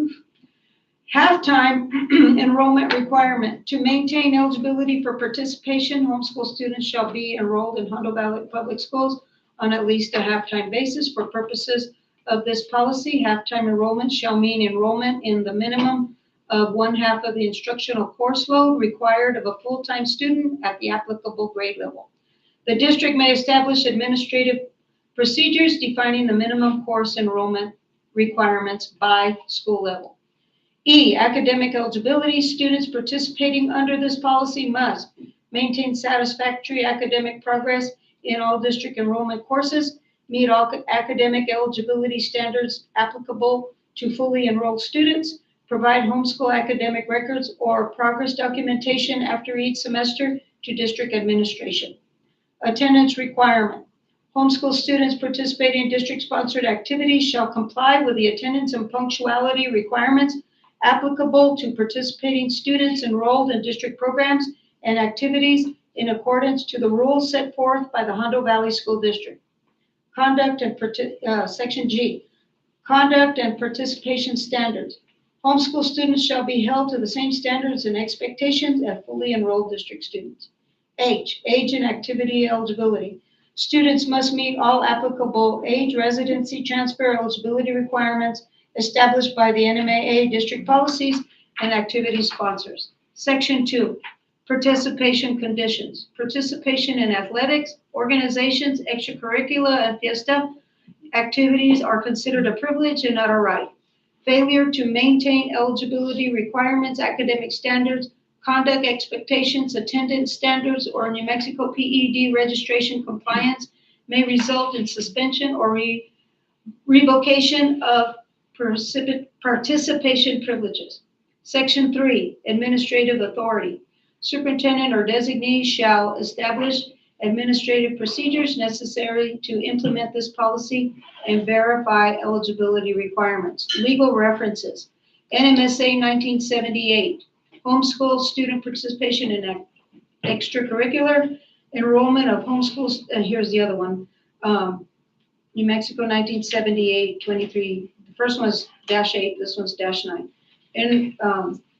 Half-time enrollment requirement. To maintain eligibility for participation, homeschool students shall be enrolled in Hondo Valley Public Schools on at least a half-time basis. For purposes of this policy, half-time enrollment shall mean enrollment in the minimum of 1/2 of the instructional course load required of a full-time student at the applicable grade level. The district may establish administrative procedures defining the minimum course enrollment requirements by school level. E, academic eligibility. Students participating under this policy must maintain satisfactory academic progress in all district enrollment courses, meet all academic eligibility standards applicable to fully enrolled students, provide homeschool academic records or progress documentation after each semester to district administration. Attendance requirement. Homeschool students participating in district-sponsored activities shall comply with the attendance and punctuality requirements applicable to participating students enrolled in district programs and activities in accordance to the rules set forth by the Hondo Valley School District. Conduct and Section G. Conduct and participation standards. Homeschool students shall be held to the same standards and expectations as fully enrolled district students. H, age and activity eligibility. Students must meet all applicable age, residency, transfer eligibility requirements established by the NMAA district policies and activity sponsors. Section 2, participation conditions. Participation in athletics, organizations, extracurricular, and fiesta activities are considered a privilege and not a right. Failure to maintain eligibility requirements, academic standards, conduct expectations, attendance standards, or New Mexico PED registration compliance may result in suspension or revocation of participation privileges. Section 3, administrative authority. Superintendent or designee shall establish administrative procedures necessary to implement this policy and verify eligibility requirements. Legal references. NMSA 1978, homeschool student participation in extracurricular, enrollment of homeschools, here's the other one. New Mexico 1978, 23, the first one's -8, this one's -9. And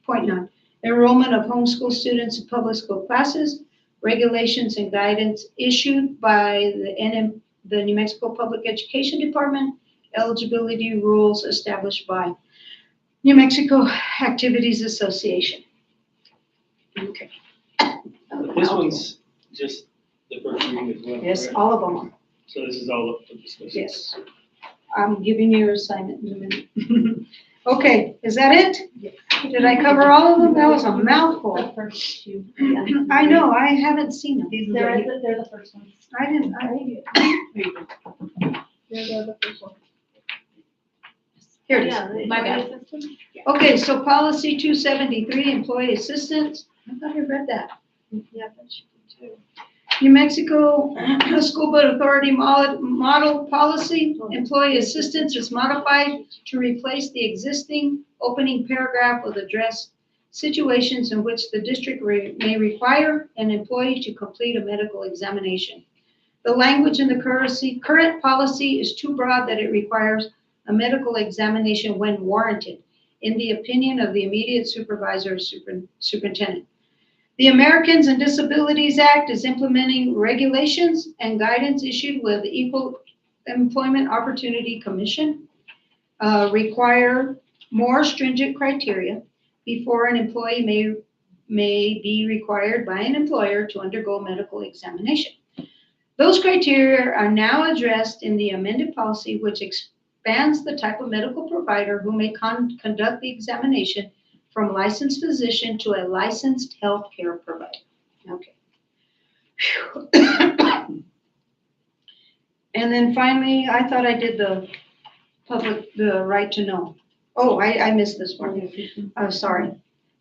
point 9, enrollment of homeschool students in public school classes, regulations and guidance issued by the New Mexico Public Education Department, eligibility rules established by New Mexico Activities Association. Okay. This one's just the first reading as well. Yes, correct? all of them are. So this is all up for discussion. Yes. I'm giving you your assignment in a minute. Okay, is that it? Did I cover all of them? That was a mouthful. The first two. I know, I haven't seen them. They're the first ones. I didn't. They're the first ones. Here it Yeah, is. My bad. assistant. Okay, so policy 273, employee assistance. I thought I read that. Yeah, that should be too. New Mexico School Board Authority model policy, employee assistance is modified to replace the existing opening paragraph with address situations in which the district may require an employee to complete a medical examination. The language in the current policy is too broad that it requires a medical examination when warranted, in the opinion of the immediate supervisor or superintendent. The Americans and Disabilities Act is implementing regulations and guidance issued with the Equal Employment Opportunity Commission, require more stringent criteria before an employee may be required by an employer to undergo medical examination. Those criteria are now addressed in the amended policy, which expands the type of medical provider who may conduct the examination from licensed physician to a licensed healthcare provider. Okay. And then finally, I thought I did the right to know. Oh, I missed this one. Oh, sorry.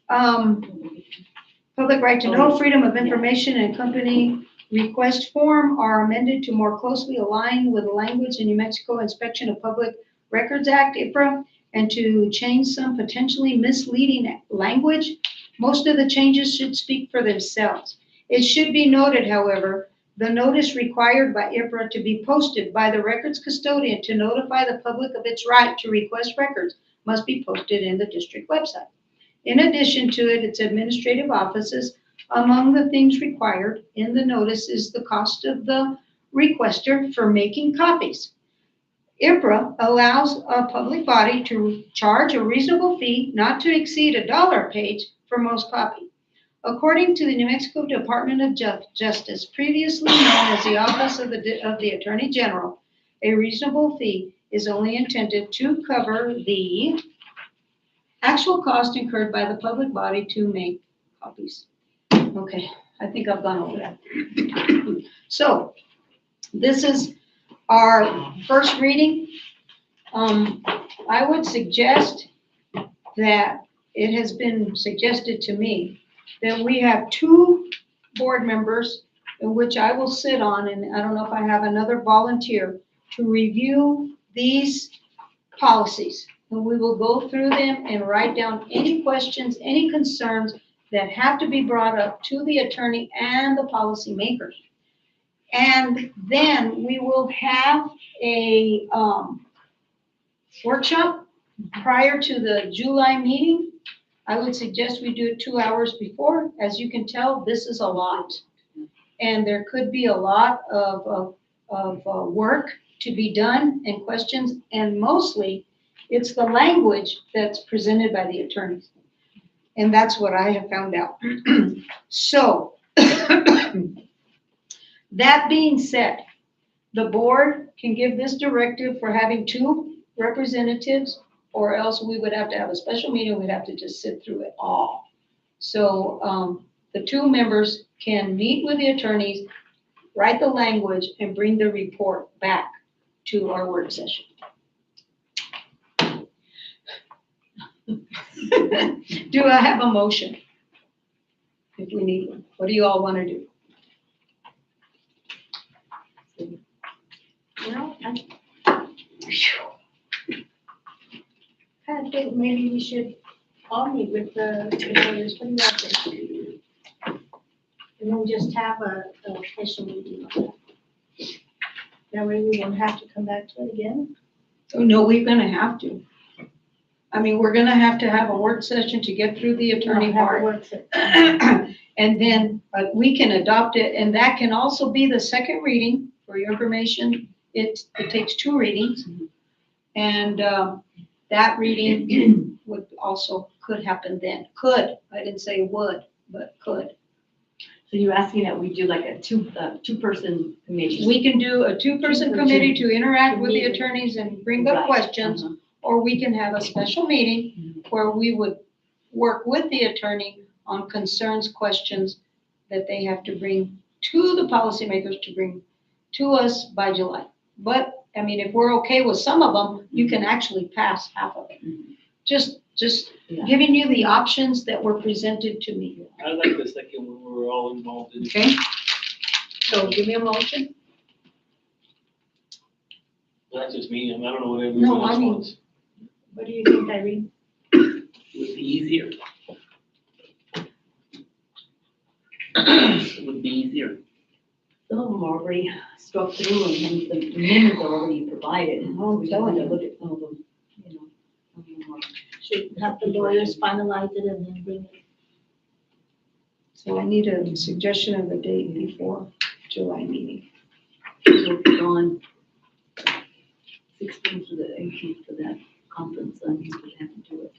Public right to know, freedom of information and company request form are amended to more closely align with the language in New Mexico Inspection of Public Records Act, IPRA, and to change some potentially misleading language. Most of the changes should speak for themselves. It should be noted, however, the notice required by IPRA to be posted by the records custodian to notify the public of its right to request records must be posted in the district website. In addition to it, its administrative offices, among the things required in the notice is the cost of the requester for making copies. IPRA allows a public body to charge a reasonable fee not to exceed $1 a page for most copy. According to the New Mexico Department of Justice, previously known as the Office of the Attorney General, a reasonable fee is only intended to cover the actual cost incurred by the public body to make copies. Okay, I think I've gone over that. So, this is our first reading. I would suggest that it has been suggested to me that we have 2 board members in which I will sit on, and I don't know if I have another volunteer to review these policies. And we will go through them and write down any questions, any concerns that have to be brought up to the attorney and the policymakers. And then we will have a workshop prior to the July meeting. I would suggest we do it 2 hours before. As you can tell, this is a lot. And there could be a lot of work to be done and questions, and mostly it's the language that's presented by the attorneys. And that's what I have found out. So, that being said, the board can give this directive for having 2 representatives, or else we would have to have a special meeting, we'd have to just sit through it all. So, the 2 members can meet with the attorneys, write the language, and bring the report back to our work session. Do I have a motion? If we need one, what do you all want to do? Well, I think maybe we should all meet with the lawyers. What do you all think? And then just have a special meeting on that. That way we won't have to come back to it again. Oh, no, we're gonna have to. I mean, we're gonna have to have a work session to get through the attorney Have a part. work session. And then, we can adopt it, and that can also be the second reading, for your information. It takes 2 readings. And, that reading would also, could happen then. Could, I didn't say would, but could. So you're asking that we do like a two-person committee? We can do a 2-person Two-person committee to interact with the meeting. attorneys and bring up Right, questions. uh-huh. Or we can have a special meeting where we would work with the attorney on concerns, questions that they have to bring to the policymakers to bring to us by July. But, I mean, if we're okay with some of them, you can actually pass half of it. Just Yeah. giving you the options that were presented to me. I like the second one, where we're all involved in it. Okay? So give me a motion. Well, that's just me, I don't know what No, everyone I else mean- wants. What do you think, Irene? It would be easier. It would be easier. Some of them are already struck through and the amendments are already provided. Oh, We telling don't have to you. look at some of them, you know. Some of them are- Should have the lawyers finalize it and then bring it. So I need a suggestion of a date before July meeting. We'll be on 16th to the 18th for that conference, and we would have to do it.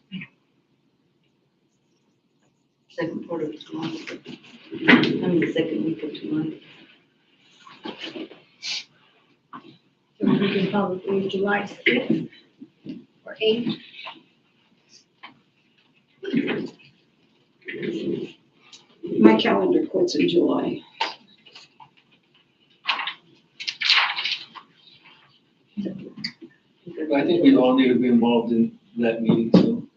Second part of July, the second week of July. So we can probably do July 6th or 8th. My calendar quits in July. But I think we all need to be involved in that meeting too.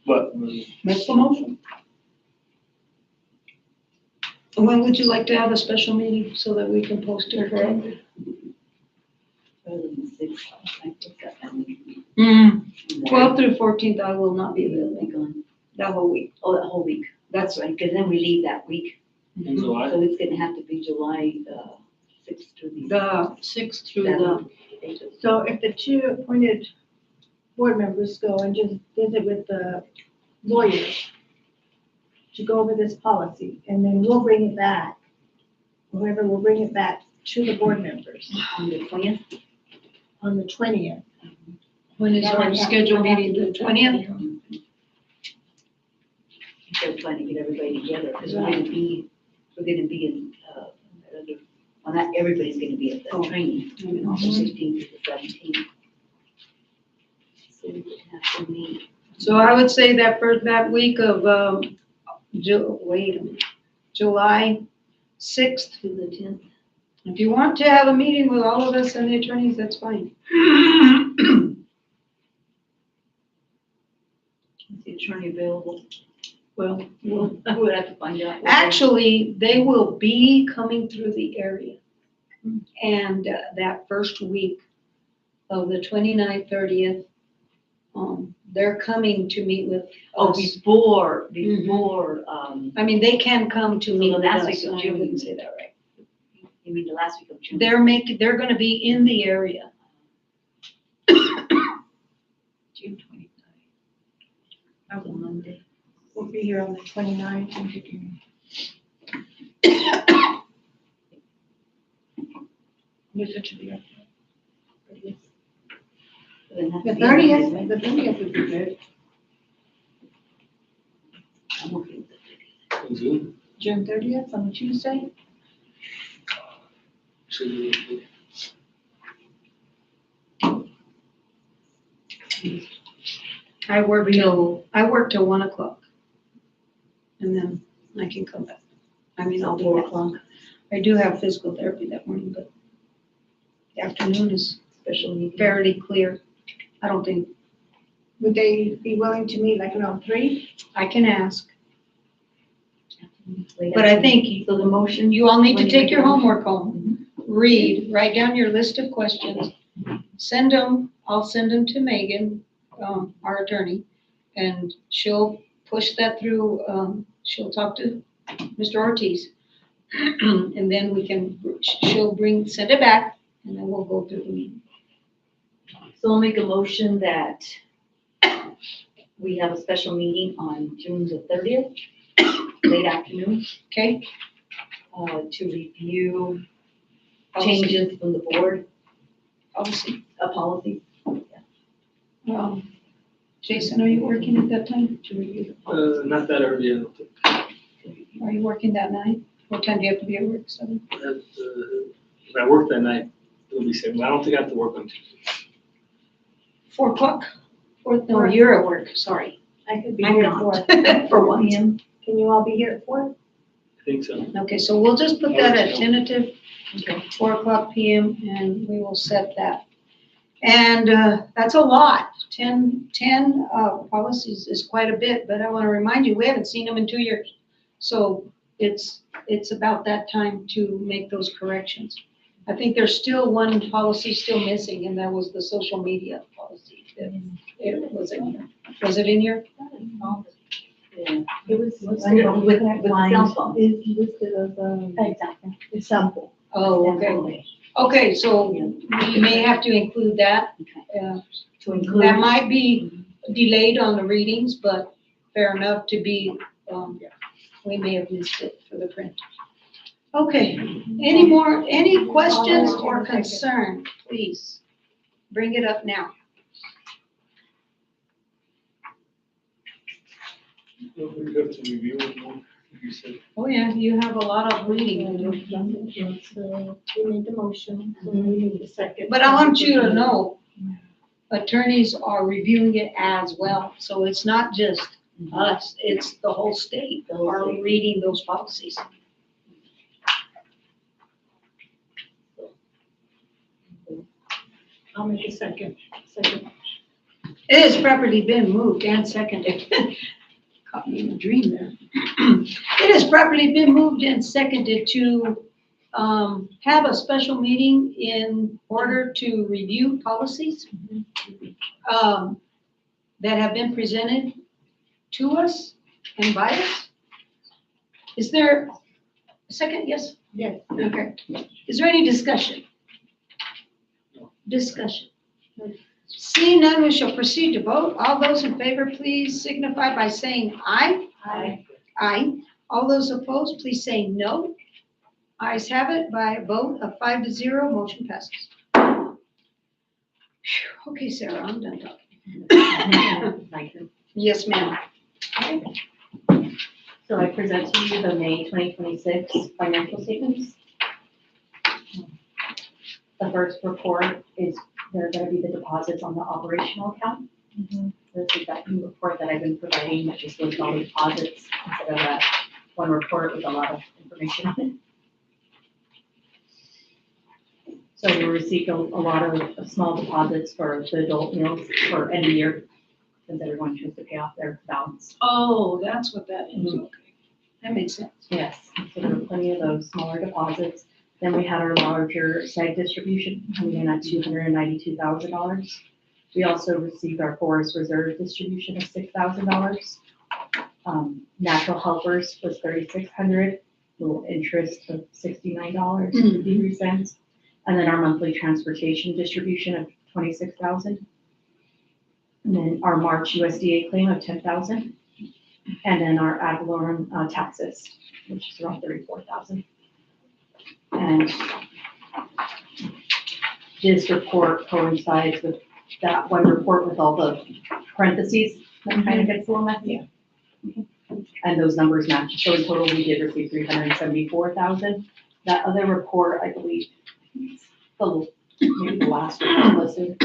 But, Make the motion. When would you like to have a special meeting so that we can post it for? Rather than 6th, I put that down. 12th through 14th, I will not be available Be gone. that whole week. Oh, that whole week. That's right, because then we leave that week. in July, So it's gonna have to be July 6th to the. The 6th through the, 7th. So if the 2 appointed board members go and just visit with the lawyers to go over this policy, and then we'll bring it back, whoever will bring it back to the board members On the 20th? on the 20th. when is our scheduled meeting, the 20th? They're trying to get everybody together, because we're gonna be in, well, not everybody's gonna be at the Oh. training, Mhm. the 16th to the 17th. So we would have to meet. So I would say that for that week of, July 6th. To the 10th. If you want to have a meeting with all of us and the attorneys, that's fine. Is the attorney available? Well, We'll have to find out. actually, they will be coming through the area. And that first week of the 29th, 30th, they're coming to meet with Oh, us. before, I mean, they can come to meet the with last us. week of I June. wouldn't say that right. you mean the last week of June? They're gonna be in the area. That was Monday. We'll be here on the 29th and we can. Listen to the. Doesn't have to The be Monday, 30th, right? the 30th would be good. I'm okay with it. In June, June 30th on a Tuesday. should be. I work till 1 o'clock. And then I can come back. I mean, I'll be 4 back. o'clock, I do have physical therapy that morning, but the afternoon is special meeting. fairly clear. I don't think, Would they be willing to meet like around 3? I can ask, Late but I afternoon. think So the motion, you all need When to you take make your your motion. homework home. Read, write down your list of questions. Send them, I'll send them to Megan, our attorney, and she'll push that through, she'll talk to Mr. Ortiz. And then she'll send it back, and then we'll go through the meeting. so I'll make a motion that we have a special meeting on June the 30th, late afternoon, Okay? to review changes from the board, Policy. policy. Jason, are you working at that time to review? Not that early, I don't think. Are you working that night? What time do you have to be at work? 7? If I work that night, it'll be 7, I don't think I have to work on Tuesday. 4 o'clock? No, you're at work, sorry. I could be I'm here at 4. not, for once. PM. Can you all be here at 4? I think so. Okay, so we'll just put that at tentative, Okay. 4 o'clock PM, and we will set that. And that's a lot. 10 policies is quite a bit, but I want to remind you, we haven't seen them in 2 years. So it's about that time to make those corrections. I think there's still one policy still missing, and that was the social media policy. Was it in here? Yeah. It was With listed cell phone. It's listed as Exactly. a sample. Oh, okay. Okay, so we may have to include that. To include. That might be delayed on the readings, but fair enough to be, we may have missed it for the print. Okay, any questions or concern, please bring it up now. Well, we have to review it more, you said. Oh, yeah, you have a lot of reading to do. So we made the motion, so we need a second. But I want you to know, attorneys are reviewing it as well. So it's not just us, it's the whole state that are reading those policies. I'll make a second. It has properly been moved and seconded. Caught me in a dream there. It has properly been moved and seconded to have a special meeting in order to review policies that have been presented to us and by us. Is there a second? Yes? Yes. Okay. Is there any discussion? Discussion. Seeing none, we shall proceed to vote. All those in favor, please signify by saying aye. Aye. Aye. All those opposed, please say no. Ayes have it by a vote of 5-0, motion passes. Phew. Okay, Sarah, I'm done talking. Yes, ma'am. So I present to you the May 2026 financial statements. The first report is, there are going to be the deposits on the operational account. This is that new report that I've been providing, that just lists all the deposits instead of that one report with a lot of information on it. So we received a lot of small deposits for the adult meals for end of year, since everyone chose to pay off their balance. Oh, that's what that is. Okay. That makes sense. Yes, so there were plenty of those smaller deposits. Then we had our larger site distribution coming in at $292,000. We also received our forest reserve distribution of $6,000. Natural helpers was $3,600, little interest of $69.53. And then our monthly transportation distribution of $26,000. And then our March USDA claim of 10,000. And then our ad valorem taxes, which is around 34,000. And this report coincides with that one report with all the parentheses that kind of gets a little messy. And those numbers match. So in total, we did receive 374,000. That other report, I believe, maybe the last report listed.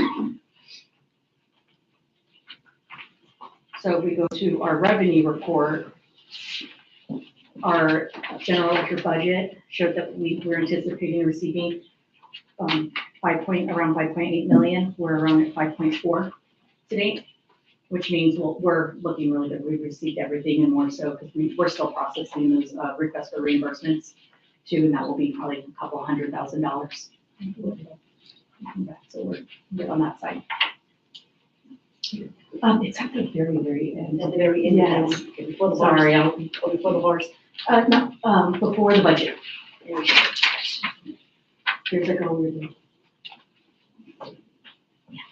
So if we go to our revenue report, our general electric budget showed that we're anticipating receiving around 5.8 million. We're around at 5.4 to date, which means we're looking really good. We've received everything and more so because we're still processing those requests for reimbursements too, and that will be probably a couple $100,000. So we're good on that side. It's at the very, very end. At the very end, Yes. okay, before the Sorry, bars, or before the bars. no, before the budget. Here's a go with it.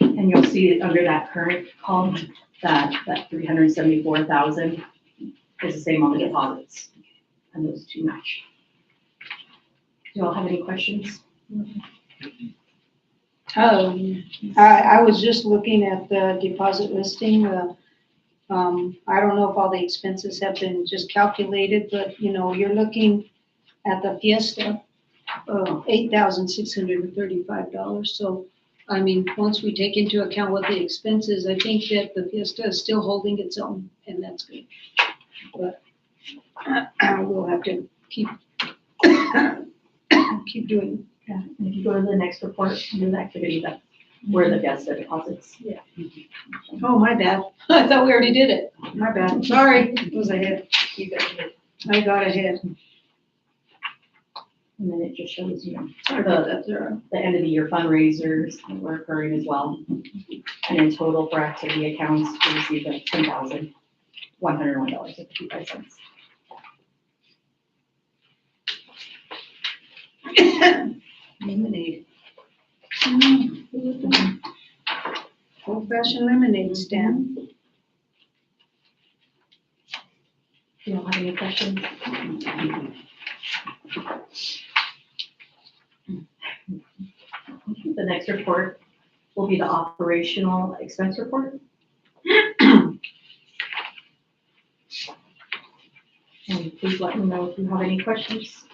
And you'll see it under that current column, that 374,000 is the same on the deposits. And those two match. Do y'all have any questions? I was just looking at the deposit listing. I don't know if all the expenses have been just calculated, but you're looking at the Fiesta, $8,635. So, I mean, once we take into account what the expenses, I think that the Fiesta is still holding its own, and that's good. But we'll have to keep doing. Yeah, and if you go to the next report, under the activity, that's where the Fiesta deposits. Yeah. Oh, my bad. I thought we already did it. My bad. Sorry, it was ahead. I got ahead. And then it just shows, Sorry about that, Zara. the end of the year fundraisers that were occurring as well. And in total for activity accounts, we received like $10,101.55. Lemonade. Old fashioned lemonade stand. Do you all have any questions? The next report will be the operational expense report. And please let me know if you have any questions.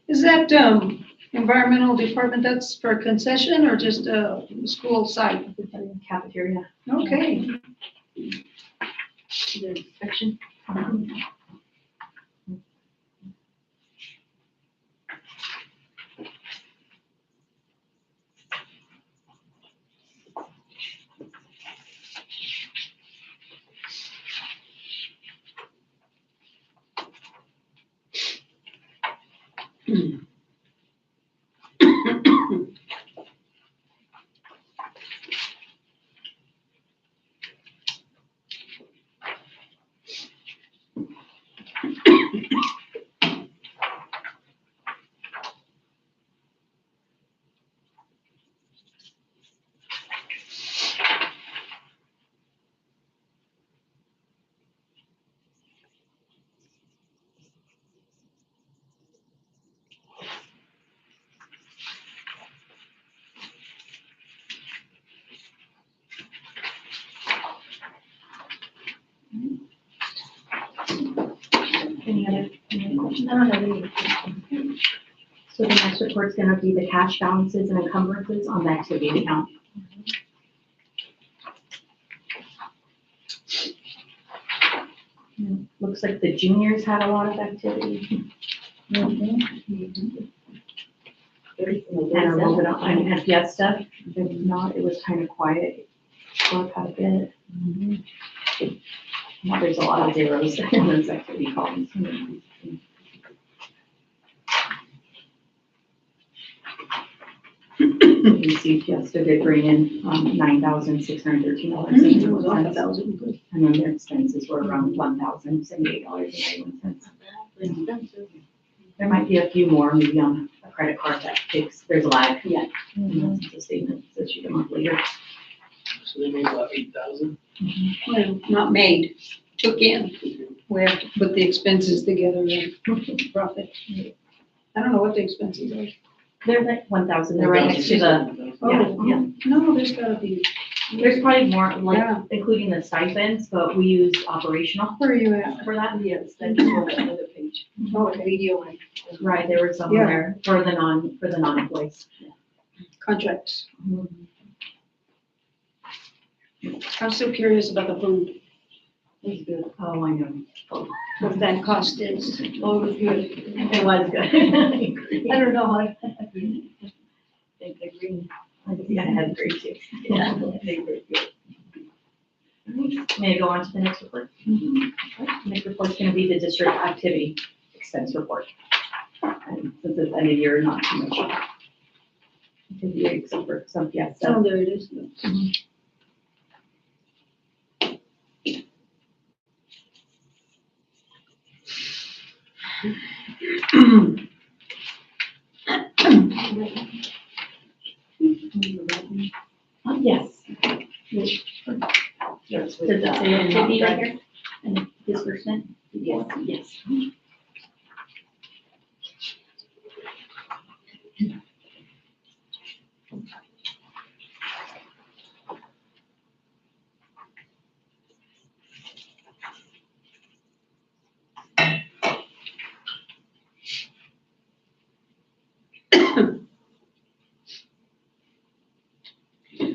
Is that environmental department, that's for concession or just school site? Cafeteria. Okay. The inspection. Any other questions? I don't have any. So the next report is going to be the cash balances and encumbrances on the activity account. Looks like the juniors had a lot of activity. And a little bit on, and Fiesta, if not, it was kind of quiet for quite a bit. Now there's a lot of zeros in those activity columns. You see Fiesta did bring in $9,613. It was off 1,000. Good. And then their expenses were around $1,078.91. There might be a few more, maybe on a credit card that takes, there's a lag. Yeah. And that's the statement, so shoot them up later. So they made about 8,000. Well, not made, took in. We have to put the expenses together and profit. I don't know what the expenses are. They're like 1,000, they're right next to the, Oh, yeah. no, there's gotta be. There's probably more, like, Yeah. including the stipends, but we use operational Where are you at? for that. Yes, that's on another page. Oh, okay. Video and. Right, there was some Yeah. there for the non-employees. Contracts. I'm still curious about the food, It's good. Oh, I know. what that cost is. Oh, it was good. It was good. I don't know how. They green. Yeah, I had great too. Yeah, they were good. May I go on to the next report? Next report's gonna be the district activity expense report. And since it's end of year, not too much. Except for some, yeah, so. Oh, there it is. Yes. Yes, Does with it say activity right that. here? And disbursement? Yes. Yes.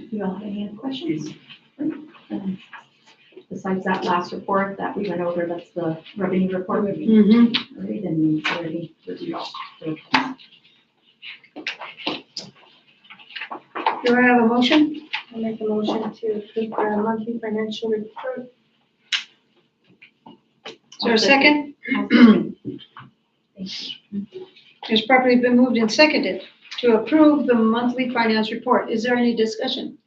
You all have any other questions? Besides that last report that we went over, that's the revenue report. Mm-hmm. Already, then we already reviewed all. Do I have a motion? I'll make a motion to approve the monthly financial report. Is there a second? Thank It's properly been moved and seconded to approve the monthly finance report. Is there any discussion?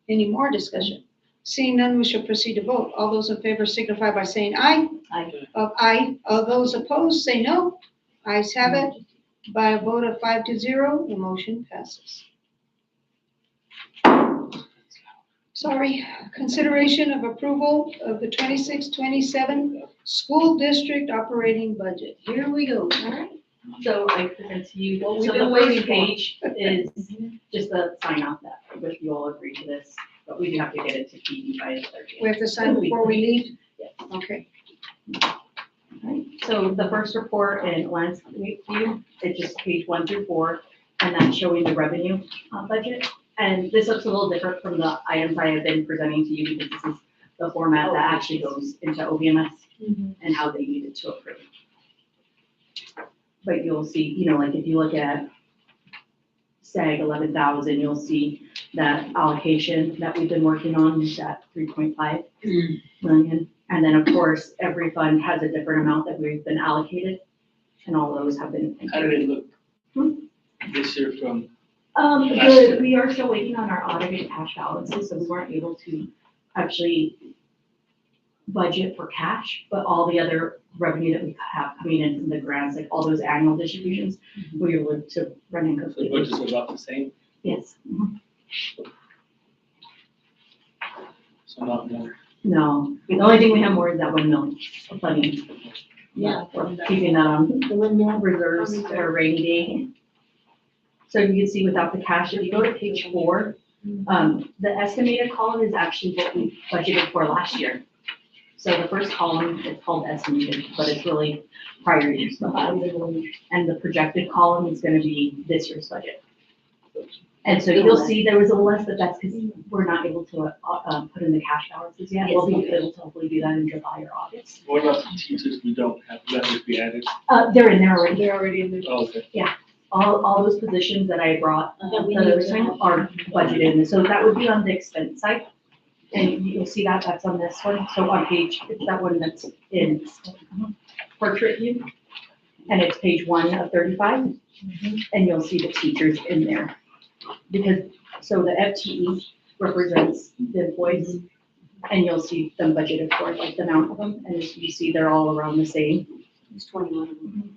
Any more discussion? Seeing none, we shall proceed to vote. All those in favor signify by saying aye. Aye. Aye. All those opposed, say no. Ayes have it. By a vote of 5-0, the motion passes. Sorry, consideration of approval of the 26-27 school district operating budget. Here we go. So I present to you, What so we've the been first waiting for. page is just a sign off that, if you all agree to this, but we do have to get it to PD by the 30th. We have to sign before we leave? Yes. Okay. Right, so the first report in landscape view, it's just page 1 through 4, and that's showing the revenue budget. And this looks a little different from the items I have been presenting to you because this is the format that actually goes into OVMS and how they needed to approve. But you'll see, you know, like if you look at SAG 11,000, you'll see that allocation that we've been working on is at 3.5 million. And then of course, every fund has a different amount that we've been allocated, and all those have been. How did it look this year from? We are still waiting on our audited cash balances, so we weren't able to actually budget for cash, but all the other revenue that we have coming in from the grants, like all those annual distributions, we were able to run in The completely. budgets are about the same, Yes. so not more. No, the only thing we have more is that 1 million of funding. Yeah. We're keeping that on The windmill. reserves for a rainy day. So you can see without the cash, if you go to page 4, the estimated column is actually what we budgeted for last year. So the first column is called estimated, but it's really prior year's budget. And the projected column is gonna be this year's budget. And so you'll see there was a less, but that's because we're not able to put in the cash balances yet. We'll be able to hopefully do that in July or August. What about the teachers we don't have, that would be added? They're in there already. They're already in the. Oh, okay. All those positions that I brought That we the other need to time have. are budgeted, and so that would be on the expense side. And you'll see that, that's on this one, so on page, it's that one that's in portrait view. And it's page 1 of 35, and you'll see the teachers in there. Because, so the FTE represents the employees, and you'll see them budgeted for, like the amount of them, and as you see, they're all around the same. It's 21 of them.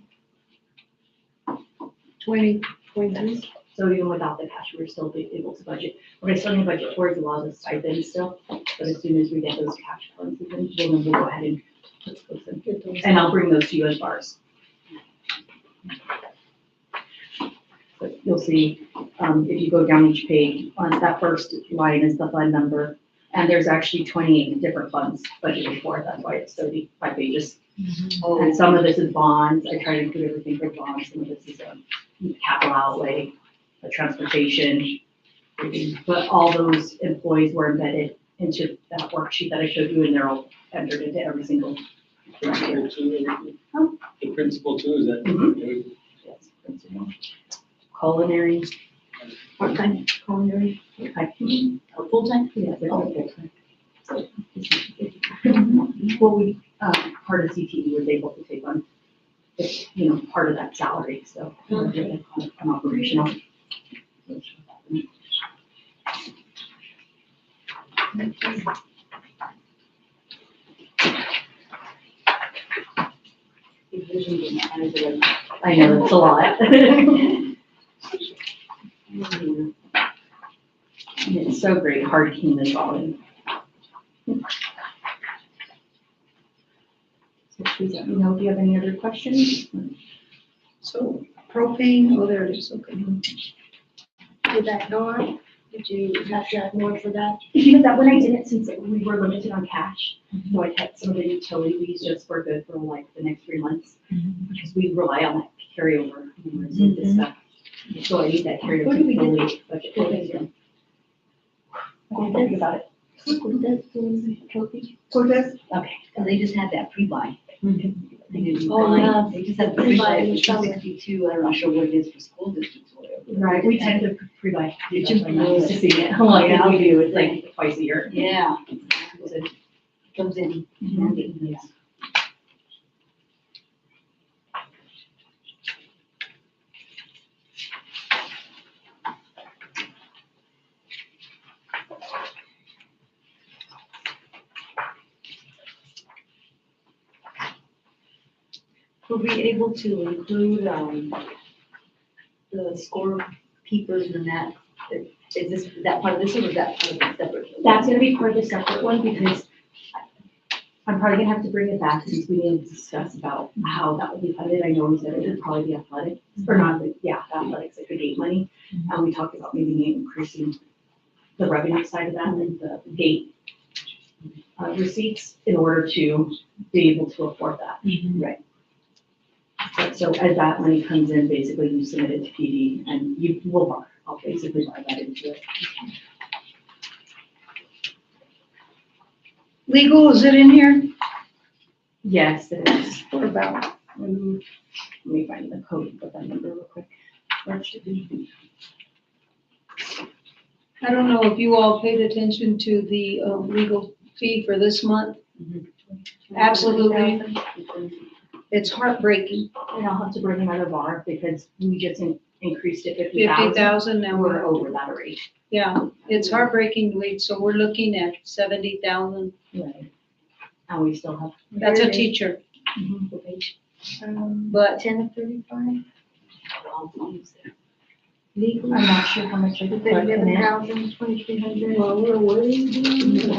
2023. So even without the cash, we're still be able to budget. We're still gonna budget towards a lot of the stipends still, but as soon as we get those cash funds, then we'll go ahead and put those in. And I'll bring those to you as bars. But you'll see, if you go down each page, on that first line is the fund number. And there's actually 28 different funds budgeted for it. That's why it's 35 pages. Oh, And some of this is bonds. I try to include everything for bonds. Some of this is capital outlay, transportation. But all those employees were embedded into that worksheet that I showed you, and they're all entered into every single. Principal too, Huh? the principal too, is that? Mhm. Yes, principal. Culinary. part-time, culinary, or full-time? Yeah, they're all Oh. full-time. Well, we, part of CTE was able to take on, it's, part of that salary, so. An operational. I know, it's a lot. And it's so great, hard keying this all in. So please let me know if you have any other questions. So propane, oh, there it is, okay. Did that go on? Did you have to add more for that? That one I didn't, since we were limited on cash, so I kept some of the utilities just for good for like the next 3 months. Because we rely on that carryover, when we're doing this stuff. So I need that carryover. What do we do? fully budget for. I didn't think about it. Okay. And they just had that pre-buy. They didn't Oh, buy, yeah. they just had the Pre-buy pre-buy, in the which summer. is 62, I'm not sure what it is for school districts or whatever. Right, we tend to pre-buy. Did you? I'm not used to seeing it. Like, Yeah. we do, it's like twice a year. Yeah. Comes in. Yeah. Were we able to include, the scorekeepers and that? Is this, that part of this or is that part of the separate? That's gonna be part of the separate one because I'm probably gonna have to bring it back since we need to discuss about how that will be funded. I know we said it would probably be athletics, or not, athletics, like the gate money. And we talked about maybe increasing the revenue side of that and the gate receipts in order to be able to afford that. Right. So as that money comes in, basically you submit it to PD and you will bar. I'll basically buy that into it. Legal, is it in here? Yes, it is. What about? Let me find the code, put that number real quick. Where it should be. I don't know if you all paid attention to the legal fee for this month. Absolutely. It's heartbreaking. And I'll have to bring another bar because we just increased it 50,000. 50,000, now We're over that already. yeah, it's heartbreaking to wait, so we're looking at 70,000. Right. And we still have. That's a teacher, but 10 of 35? Legal. I'm not sure how much I could put in it. 11,000, 2,300. well, what are you doing?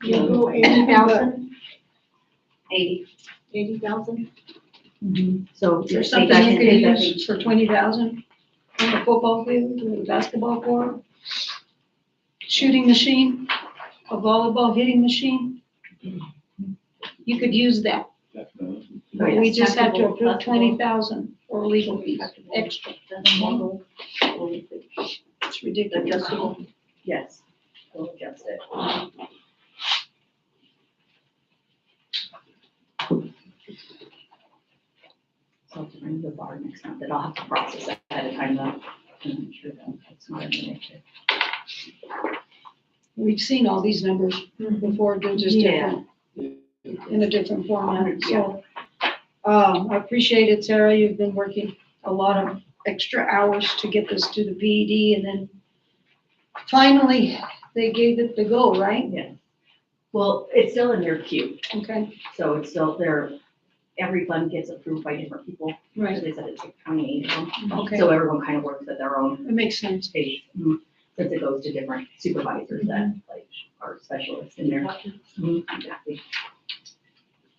Legal, 80,000, 80. So. There's something you could use for 20,000 on a football field, or a basketball court, shooting machine, a volleyball hitting machine. You could use that. Definitely. But we just have to Basketball, approve basketball. 20,000 for legal fees, extra. Adjustable. It's ridiculous. Yes. We'll adjust it. So I'll have to bring the bar next month, that I'll have to process that ahead of time though. To make sure that it's not an issue. We've seen all these numbers before, they're just different, in a different format, so. I appreciate it, Sarah, you've been working a lot of extra hours to get this to the PED, and then finally, they gave it the go, right? Yeah. Well, it's still in their queue, Okay, so it's still, they're every fund gets approved by different people. Right, They said it's like 28 of them. okay, So everyone kind of works at their own it makes sense. pace, since it goes to different supervisors that like are specialists in there. Exactly.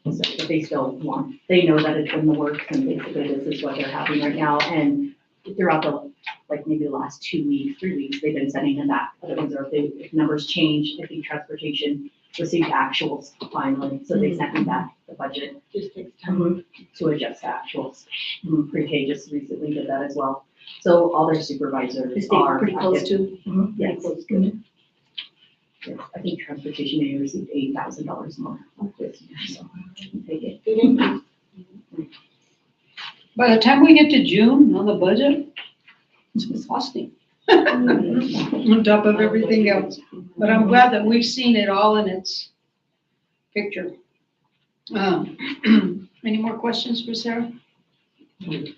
So, but they still want, they know that it's in the works and basically this is what they're having right now. And throughout the, like maybe the last 2 weeks, 3 weeks, they've been sending them back. But if numbers change, I think transportation received actuals finally. So they sent me back the budget Just takes time. to adjust the actuals. Pre-K just recently did that as well. So all their supervisors Is they are. pretty close to? Yes. Yes, I think transportation may receive $8,000 more this year, so take it. Good increase. By the time we get to June on the budget, it's exhausting. On top of everything else. But I'm glad that we've seen it all in its picture. Any more questions for Sarah? Do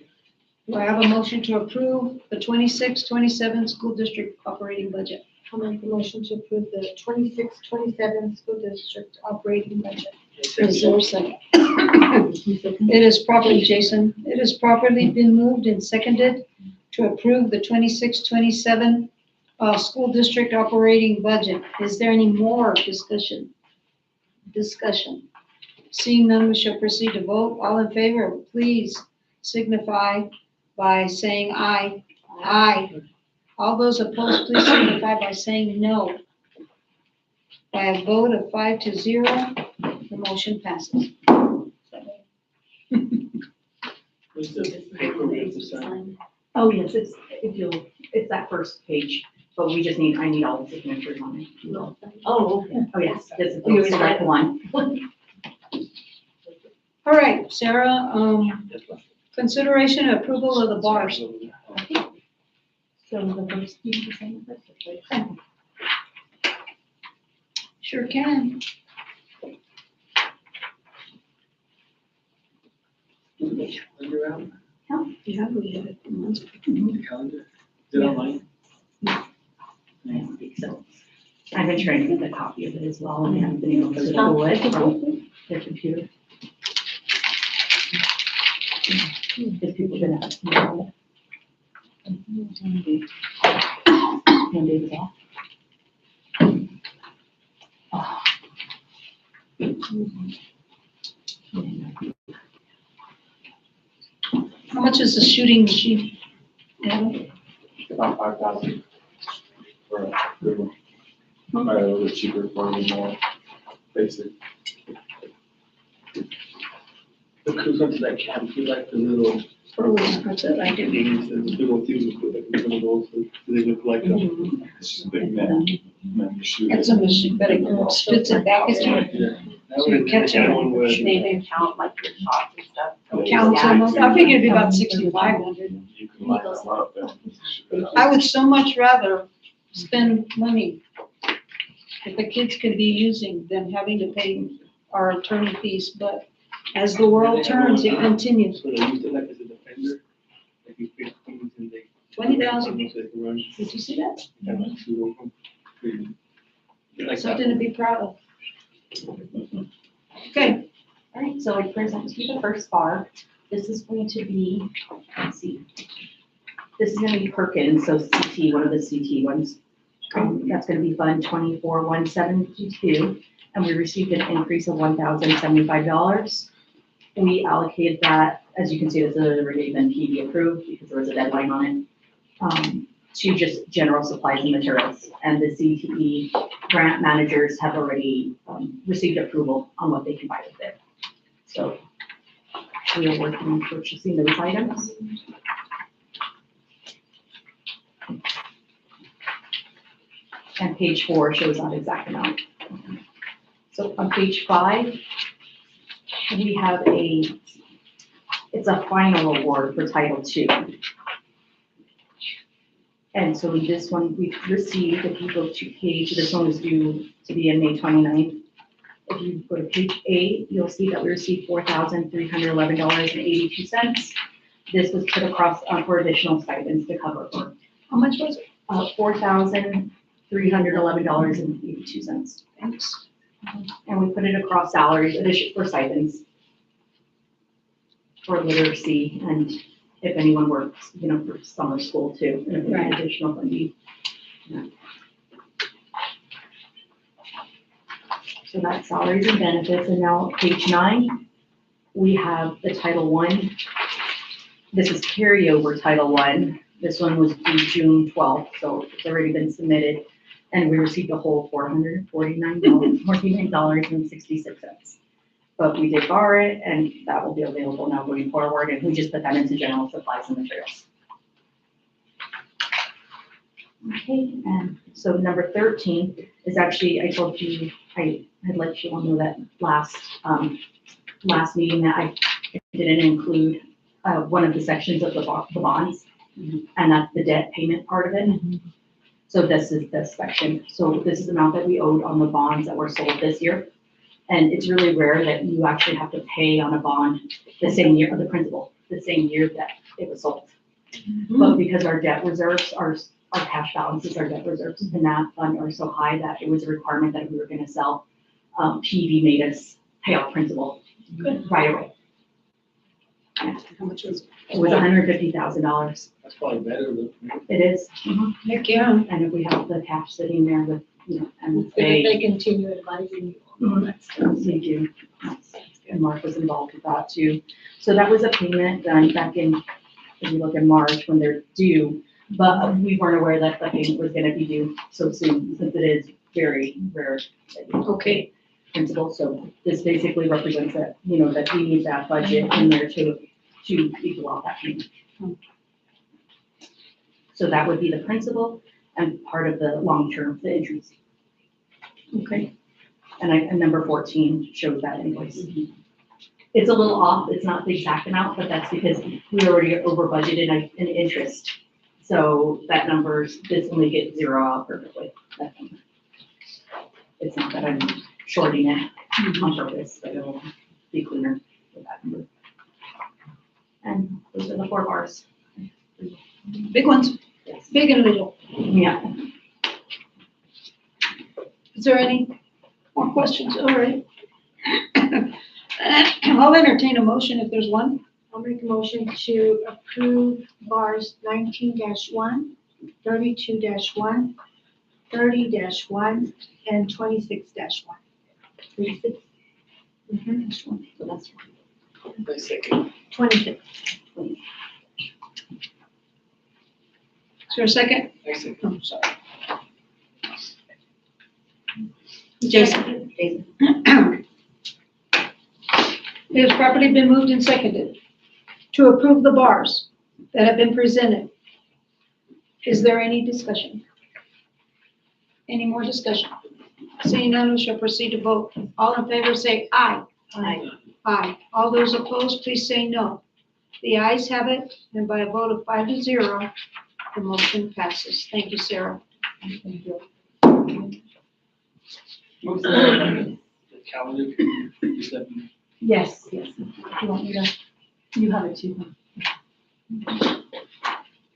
I have a motion to approve the 26-27 school district operating budget? I'll make a motion to approve the 26-27 school district operating budget. Is there a second? It is properly, Jason, it is properly been moved and seconded to approve the 26-27 school district operating budget. Is there any more discussion? Seeing none, we shall proceed to vote. All in favor, please signify by saying aye. Aye. All those opposed, please signify by saying no. By a vote of 5-0, the motion passes. What's the paper we have to sign? Oh, yes, it's that first page, but we just need, I need all the signatures on it. Oh, okay. Oh, yes, this is You the select one. All right, Sarah, consideration and approval of the bars. So the first piece is saying that. Sure can. Calendar out? Yeah, we have it. The calendar? Is it online? I don't think so. I've been trying to get a copy of it as well, and we haven't been able to pull it from their computer. Because people didn't have to know. Hand it off. Oh. How much is the shooting machine? Adam? About 5,000 for a good one. Probably a little bit cheaper for me, more basic. The cruise onto that camp, you like the little That's it, I do. things, the little things we put like in the goals, do they look like them? It's just a big net, and then you shoot It's it. a machine, but it spits it back at you. Yeah. So you catch it. That one was. They even count like your shots and stuff. Counts them up. I figured it'd be about 6,500. You can line them up and shoot it out. I would so much rather spend money that the kids could be using than having to pay our attorney fees, but as the world turns, it continues. So they used it like as a defender, like you pick things and they. 20,000. Almost like a run, Did you see that? and like shoot over them. Pretty- like that. Something to be proud of. Okay, All right, so I present to you the first bar. This is going to be, let's see. This is gonna be Perkins, so CT, one of the CT ones. That's gonna be Fund 24-172, and we received an increase of $1,075. We allocated that, as you can see, this has already been PD approved because there was a deadline on it, to just general supplies and materials. And the CTE grant managers have already received approval on what they can buy with it. So we are working on purchasing those items. And page 4 shows that exact amount. So on page 5, we have it's a final award for Title II. And so this one we've received, if you go to page, this one was due to be in May 29th. If you go to page 8, you'll see that we received $4,311.82. This was put across for additional stipends to cover for. how much was it? $4,311.82. Thanks. And we put it across salaries, addition for stipends. for literacy and if anyone works, for summer school too, and if there's Right. additional funding. Yeah. So that's salaries and benefits, and now page 9, we have the Title I. This is carryover Title I. This one was due June 12th, so it's already been submitted, and we received a whole $449.66. But we did borrow it, and that will be available now going forward, and we just put that into general supplies and materials. Okay, and so number 13 is actually, I told you, I had let you all know that last meeting that I didn't include one of the sections of the bonds, and that's the debt payment part of it. So this is this section. So this is the amount that we owed on the bonds that were sold this year. And it's really rare that you actually have to pay on a bond the same year, or the principal, the same year that it was sold. But because our debt reserves, our cash balances, our debt reserves in that fund are so high that it was a requirement that if we were gonna sell, PV made us pay off principal right away. How much was it? It was $150,000. That's probably better than. It is. Heck, yeah. And if we have the cash sitting there with, and Good if they, they continue advising you. we do. And Mark was involved with that too. So that was a payment done back in, if you look in March when they're due, but we weren't aware that the payment was gonna be due so soon, since it is very rare. Okay. Principal, so this basically represents that, that we need that budget in there to equal out that payment. So that would be the principal and part of the long-term, the interest. Okay, and number 14 shows that invoice. It's a little off, it's not the exact amount, but that's because we already over budgeted in interest. So that this only gets zero out perfectly. That number. It's not that I'm shorting it on purpose, but it'll be cleaner with that number. And those are the 4 bars. Big ones, Yes. big and little. Yeah. Is there any more questions? All right. I'll entertain a motion if there's one. I'll make a motion to approve bars 19-1, 32-1, 30-1, and 26-1. 36. Mhm. So that's My second. 26. Is there a second? My second. Oh, sorry. Jason. It has properly been moved and seconded to approve the bars that have been presented. Is there any discussion? Any more discussion? Seeing none, we shall proceed to vote. All in favor say aye. Aye. Aye. All those opposed, please say no. The ayes have it, and by a vote of 5-0, the motion passes. Thank you, Sarah. The calendar, is that Yes, yes. You want me to, you have it too.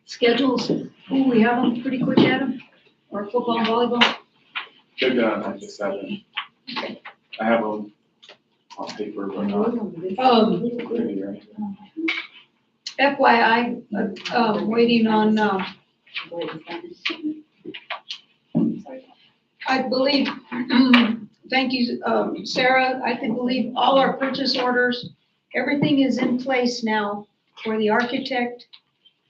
Schedules, we have them pretty quick, Adam? Or football and volleyball? They're done, I just haven't. I have them on paper, but not clearly or anything. FYI, waiting on, I believe, thank you, Sarah, I can believe all our purchase orders, everything is in place now for the architect,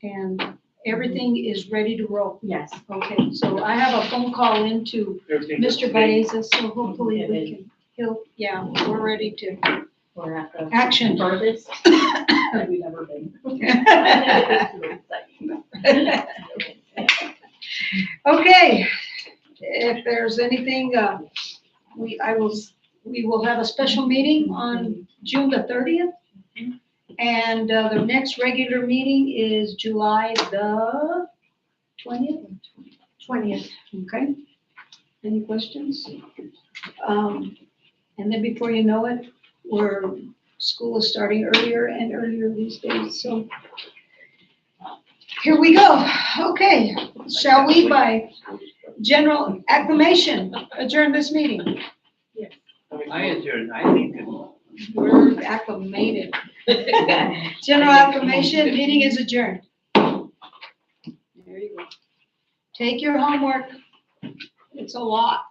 and everything is ready to roll. Yes. Okay, so I have a phone call into everything? Mr. Baeza, so hopefully we can, we're ready to We're at the action. furthest that we've ever been. Okay, if there's anything, we will have a special meeting on June the 30th. And the next regular meeting is July the 20th? 20th. Okay. Any questions? And then before you know it, school is starting earlier and earlier these days, so. Here we go. Okay, shall we by general acclamation adjourn this meeting? I adjourn, I think. We're acclimated. General affirmation, meeting is adjourned. There you go. Take your homework. It's a lot.